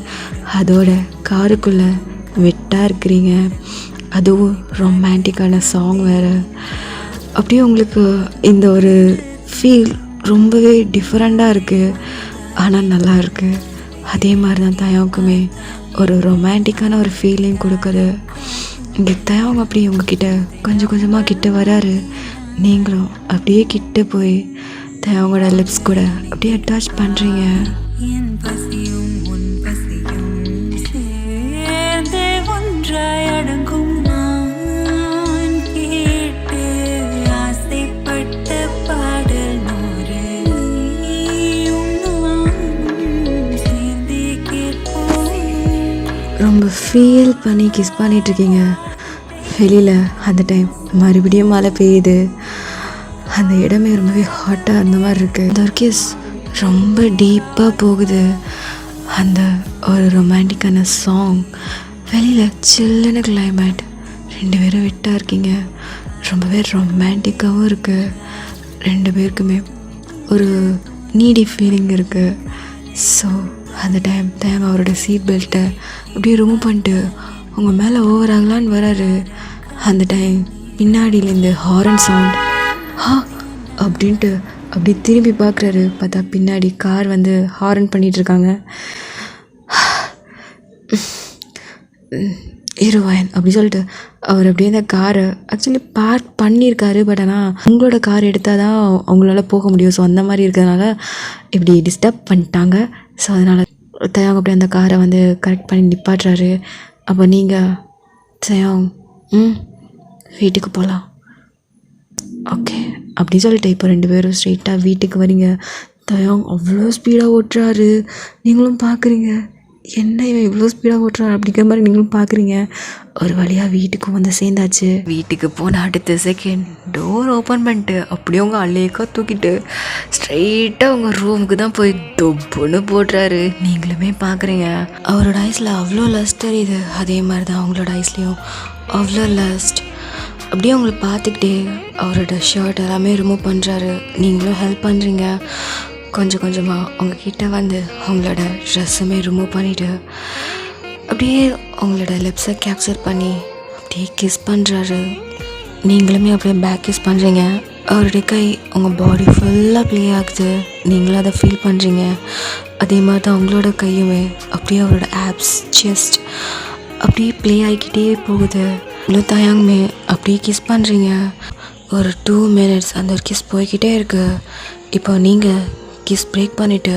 அதோட காருக்குள்ளே வெட்டாக இருக்கிறீங்க. அதுவும் ரொமான்டிக்கான சாங் வேறு. அப்படியே உங்களுக்கு இந்த ஒரு ஃபீல் ரொம்பவே டிஃப்ரெண்ட்டாக இருக்குது, ஆனால் நல்லா இருக்குது. அதே மாதிரி தான் தயாவுக்குமே ஒரு ரொமான்டிக்கான ஒரு ஃபீலிங் கொடுக்குது. இங்கே தயாவங்க அப்படியே உங்ககிட்ட கொஞ்சம் கொஞ்சமாக கிட்ட வராரு. நீங்களும் அப்படியே கிட்ட போய் தயாவங்களோட லிப்ஸ் கூட அப்படியே அட்டாச் பண்ணுறீங்க. என் பசியும் உன் பசியும் சேர்ந்து ஒன்றாய் அடங்கும். நான் கேட்டு ஆசைப்பட்ட பாடல் நூறு, நீயும் நானும் சேர்ந்து கேட்போம். ரொம்ப ஃபீல் பண்ணி கிஸ் பண்ணிகிட்ருக்கீங்க. வெளியில் அந்த டைம் மறுபடியும் மழை பெய்யுது. அந்த இடமே ரொம்பவே ஹாட்டாக அந்த மாதிரி இருக்குது. அந்த ஒரு கிஸ் ரொம்ப டீப்பாக போகுது. அந்த ஒரு ரொமான்டிக்கான சாங், வெளியில் சில்லுன்னு கிளைமேட், 2 பேரும் விட்டாக இருக்கீங்க. ரொம்பவே ரொமான்டிக்காகவும் இருக்குது. 2 பேருக்குமே ஒரு நீடி ஃபீலிங் இருக்குது. ஸோ அந்த டைம் அவரோட சீட் பெல்ட்டை அப்படியே ரிமூவ் பண்ணிட்டு அவங்க மேலே ஓவராகலான்னு வராரு. அந்த டைம் பின்னாடியிலேருந்து ஹாரன் சவுண்ட் அப்படின்ட்டு அப்படி திரும்பி பார்க்குறாரு. பார்த்தா பின்னாடி கார் வந்து ஹாரன் பண்ணிகிட்ருக்காங்க. ஹீரோயின் அப்படி சொல்லிட்டு அவர் அப்படியே அந்த காரை ஆக்சுவலி பார்க் பண்ணியிருக்காரு. பட் ஆனால் உங்களோட கார் எடுத்தால் தான் அவங்களால போக முடியும். ஸோ அந்த மாதிரி இருக்கிறதுனால இப்படி டிஸ்டர்ப் பண்ணிட்டாங்க. ஸோ அதனால் தயாங் அப்படியே அந்த காரை வந்து கரெக்ட் பண்ணி நிப்பாட்டுறாரு. அப்போ நீங்கள் தயாங் வீட்டுக்கு போகலாம் ஓகே அப்படி சொல்லிட்டு இப்போ 2 பேரும் ஸ்ட்ரெயிட்டாக வீட்டுக்கு வரீங்க. தயாங் அவ்வளோ ஸ்பீடாக ஓட்டுறாரு. நீங்களும் பார்க்குறீங்க, என்ன இவன் இவ்வளோ ஸ்பீடாக ஓட்டுறாரு அப்படிங்கிற மாதிரி நீங்களும் பார்க்குறீங்க. ஒரு வழியாக வீட்டுக்கு வந்து சேர்ந்தாச்சு. வீட்டுக்கு போன அடுத்த செகண்ட் டோர் ஓப்பன் பண்ணிட்டு அப்படியே அவங்க அலேக்காக தூக்கிட்டு ஸ்ட்ரெயிட்டாக அவங்க ரூமுக்கு தான் போய் தொப்புன்னு போட்டுறாரு. நீங்களுமே பார்க்குறீங்க, அவரோட ஐஸில் அவ்வளோ லஸ்ட் தெரியுது. அதே மாதிரி தான் அவங்களோட ஐஸ்லேயும் அவ்வளோ லஸ்ட். அப்படியே அவங்கள பார்த்துக்கிட்டே அவரோட ஷர்ட் எல்லாமே ரிமூவ் பண்ணுறாரு. நீங்களும் ஹெல்ப் பண்ணுறீங்க. கொஞ்சம் கொஞ்சமாக அவங்கக்கிட்ட வந்து அவங்களோட ட்ரெஸ்ஸுமே ரிமூவ் பண்ணிவிட்டு அப்படியே அவங்களோட லிப்ஸை கேப்சர் பண்ணி அப்படியே கிஸ் பண்ணுறாரு. நீங்களுமே அப்படியே பேக் கிஸ் பண்ணுறீங்க. அவருடைய கை உங்கள் பாடி ஃபுல்லாக ப்ளே ஆகுது. நீங்களும் அதை ஃபீல் பண்ணுறீங்க. அதே மாதிரி தான் அவங்களோட கையுமே அப்படியே அவரோட ஆப்ஸ் செஸ்ட் அப்படியே ப்ளே ஆகிக்கிட்டே போகுது. இவ்வளோ தயாங்குமே அப்படியே கிஸ் பண்ணுறீங்க. ஒரு 2 minutes அந்த ஒரு கிஸ் போய்கிட்டே இருக்கு. இப்போ நீங்கள் கிஸ் பிரேக் பண்ணிவிட்டு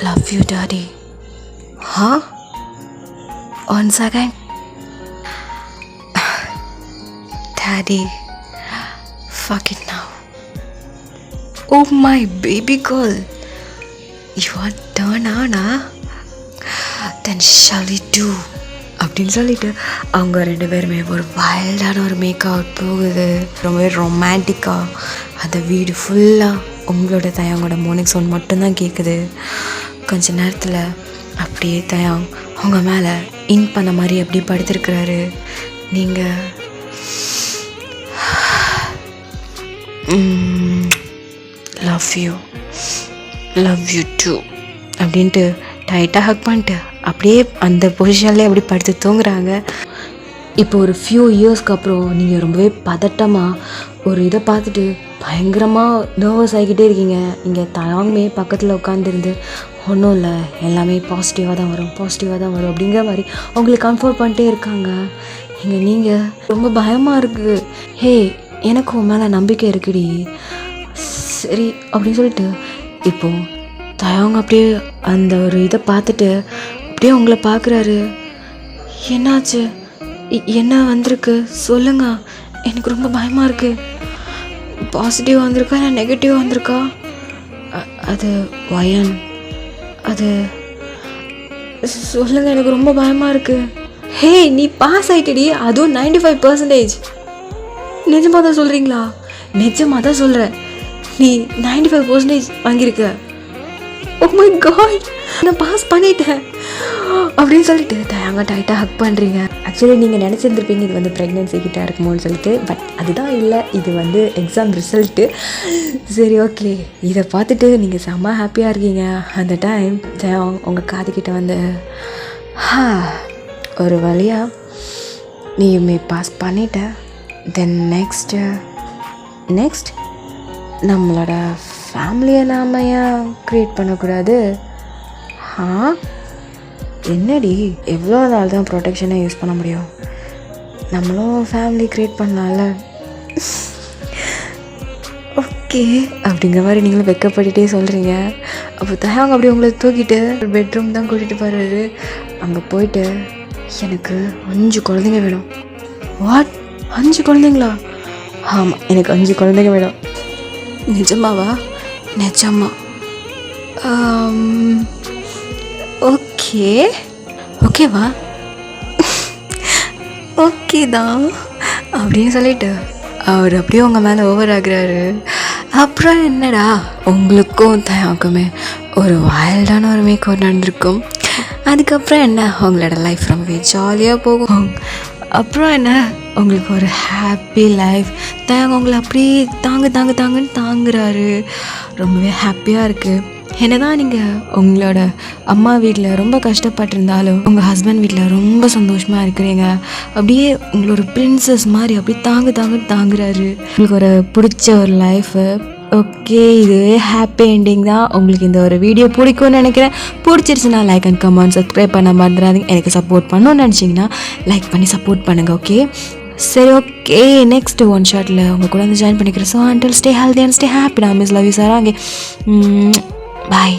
love you daddy. One second daddy, fuck it now. Oh my baby girl, you are turned on, then shall we do அப்படின்னு சொல்லிட்டு அவங்க 2 பேருமே ஒரு வைல்டான ஒரு மேக் அவுட் போகுது. ரொம்பவே ரொமான்டிக்காக அந்த வீடு ஃபுல்லாக உங்களோட தயாங்கோட மோனிக் சவுண்ட் மட்டும்தான் கேட்குது. கொஞ்ச நேரத்தில் அப்படியே தயாங் அவங்க மேலே இன் பண்ண மாதிரி அப்படியே படுத்துருக்கிறாரு. நீங்கள் லவ் யூ டூ அப்படின்ட்டு டைட்டாக ஹக் பண்ணிட்டு அப்படியே அந்த பொசிஷன்லேயே அப்படி படுத்து தூங்குறாங்க. இப்போ ஒரு ஃபியூ இயர்ஸ்க்கு அப்புறம் நீங்கள் ரொம்பவே பதட்டமாக ஒரு இதை பார்த்துட்டு பயங்கரமாக நர்வஸ் ஆகிக்கிட்டே இருக்கீங்க. இங்கே தயாங்குமே பக்கத்தில் உட்காந்துருந்து ஒன்றும் இல்லை, எல்லாமே பாசிட்டிவாக தான் வரும் அப்படிங்கிற மாதிரி அவங்களுக்கு கம்ஃபர்ட் பண்ணிட்டே இருக்காங்க. இங்கே நீங்கள் ரொம்ப பயமாக இருக்குது. ஹே, எனக்கு உன் மேலே நம்பிக்கை இருக்குடி, சரி அப்படின்னு சொல்லிட்டு இப்போது தயவங்க அப்படியே அந்த ஒரு இதை பார்த்துட்டு அப்படியே உங்களை பார்க்குறாரு. என்னாச்சு? என்ன வந்திருக்கு சொல்லுங்க, எனக்கு ரொம்ப பயமாக இருக்குது. பாசிட்டிவ் வந்திருக்கா இல்லை நெகட்டிவ் வந்திருக்கா? அது வயன், அது சொல்லுங்கள், எனக்கு ரொம்ப பயமாக இருக்குது. ஹே, நீ பாஸ் ஆகிட்டடி, அதுவும் 95%. நிஜமாக தான் சொல்கிறீங்களா? நிஜமாக தான் சொல்கிறேன், நீ 95% வாங்கியிருக்க. ஓ மை காட், நான் பாஸ் பண்ணிட்டேன் அப்படின்னு சொல்லிட்டு தயங்க டைட்டாக ஹக் பண்ணுறீங்க. ஆக்சுவலி நீங்கள் நினச்சிருந்துருப்பீங்க இது வந்து ப்ரெக்னென்சி கிட்ட இருக்குமோன்னு சொல்லிட்டு, பட் அதுதான் இல்லை, இது வந்து எக்ஸாம் ரிசல்ட்டு. சரி, ஓகே, இதை பார்த்துட்டு நீங்கள் செம்ம ஹாப்பியாக இருக்கீங்க. அந்த டைம் உங்கள் காதுகிட்ட வந்து ஒரு வழியாக நீ பாஸ் பண்ணிட்ட. தென் நெக்ஸ்ட் நம்மளோட ஃபேமிலியை நாம் ஏன் க்ரியேட் பண்ணக்கூடாது? என்னடி, எவ்வளோ நாள் தான் ப்ரொடெக்ஷனை யூஸ் பண்ண முடியும்? நம்மளும் ஃபேமிலி க்ரியேட் பண்ணலாம்ல. ஓகே அப்படிங்கிற மாதிரி நீங்களும் வெக்கப்பட்டுகிட்டே சொல்கிறீங்க. அப்போ தயவங்க அப்படி உங்களை தூக்கிட்டு பெட்ரூம் தான் கூட்டிகிட்டு போகிறாரு. அங்கே போயிட்டு எனக்கு 5 குழந்தைங்க வேணும். வாட், 5 குழந்தைங்களா? ஆமாம், எனக்கு 5 குழந்தைங்க வேணும். நிஜமாவா? நிஜமா? ஓகேவா? ஓகே தான் அப்படின்னு சொல்லிட்டு அவர் அப்படியே உங்கள் மேலே ஓவர் ஆகுறாரு. அப்புறம் என்னடா, உங்களுக்கும் தயாக்குமே ஒரு வைல்டான ஒரு மேக் ஓவர் நடந்திருக்கும். அதுக்கப்புறம் என்ன, உங்களோட லைஃப் ரொம்பவே ஜாலியாக போகும். அப்புறம் என்ன, உங்களுக்கு ஒரு ஹாப்பி லைஃப். தயாங்க உங்களை அப்படியே தாங்குன்னு தாங்குறாரு. ரொம்பவே ஹாப்பியாக இருக்குது. என்னதான் நீங்கள் உங்களோட அம்மா வீட்டில் ரொம்ப கஷ்டப்பட்டிருந்தாலும் உங்கள் ஹஸ்பண்ட் வீட்டில் ரொம்ப சந்தோஷமாக இருக்கிறீங்க. அப்படியே உங்களோட பிரின்சஸ் மாதிரி அப்படியே தாங்குறாரு. உங்களுக்கு ஒரு பிடிச்ச ஒரு லைஃபு. ஓகே, இதுவே ஹாப்பி எண்டிங் தான். உங்களுக்கு இந்த ஒரு வீடியோ பிடிக்கும்னு நினைக்கிறேன். பிடிச்சிருச்சுன்னா லைக் அண்ட் கமெண்ட் சப்ஸ்கிரைப் பண்ண மறந்துடாதீங்க. எனக்கு சப்போர்ட் பண்ணணும்னு நினச்சிங்கன்னா லைக் பண்ணி சப்போர்ட் பண்ணுங்கள். ஓகே, சரி, ஓகே, நெக்ஸ்ட் ஒன் ஷாட்டில் உங்கள் கூட வந்து ஜாயின் பண்ணிக்கிறேன். So until stay healthy and stay happy. நான் மிஸ் லவ் யூ சார். அங்கே பாய்.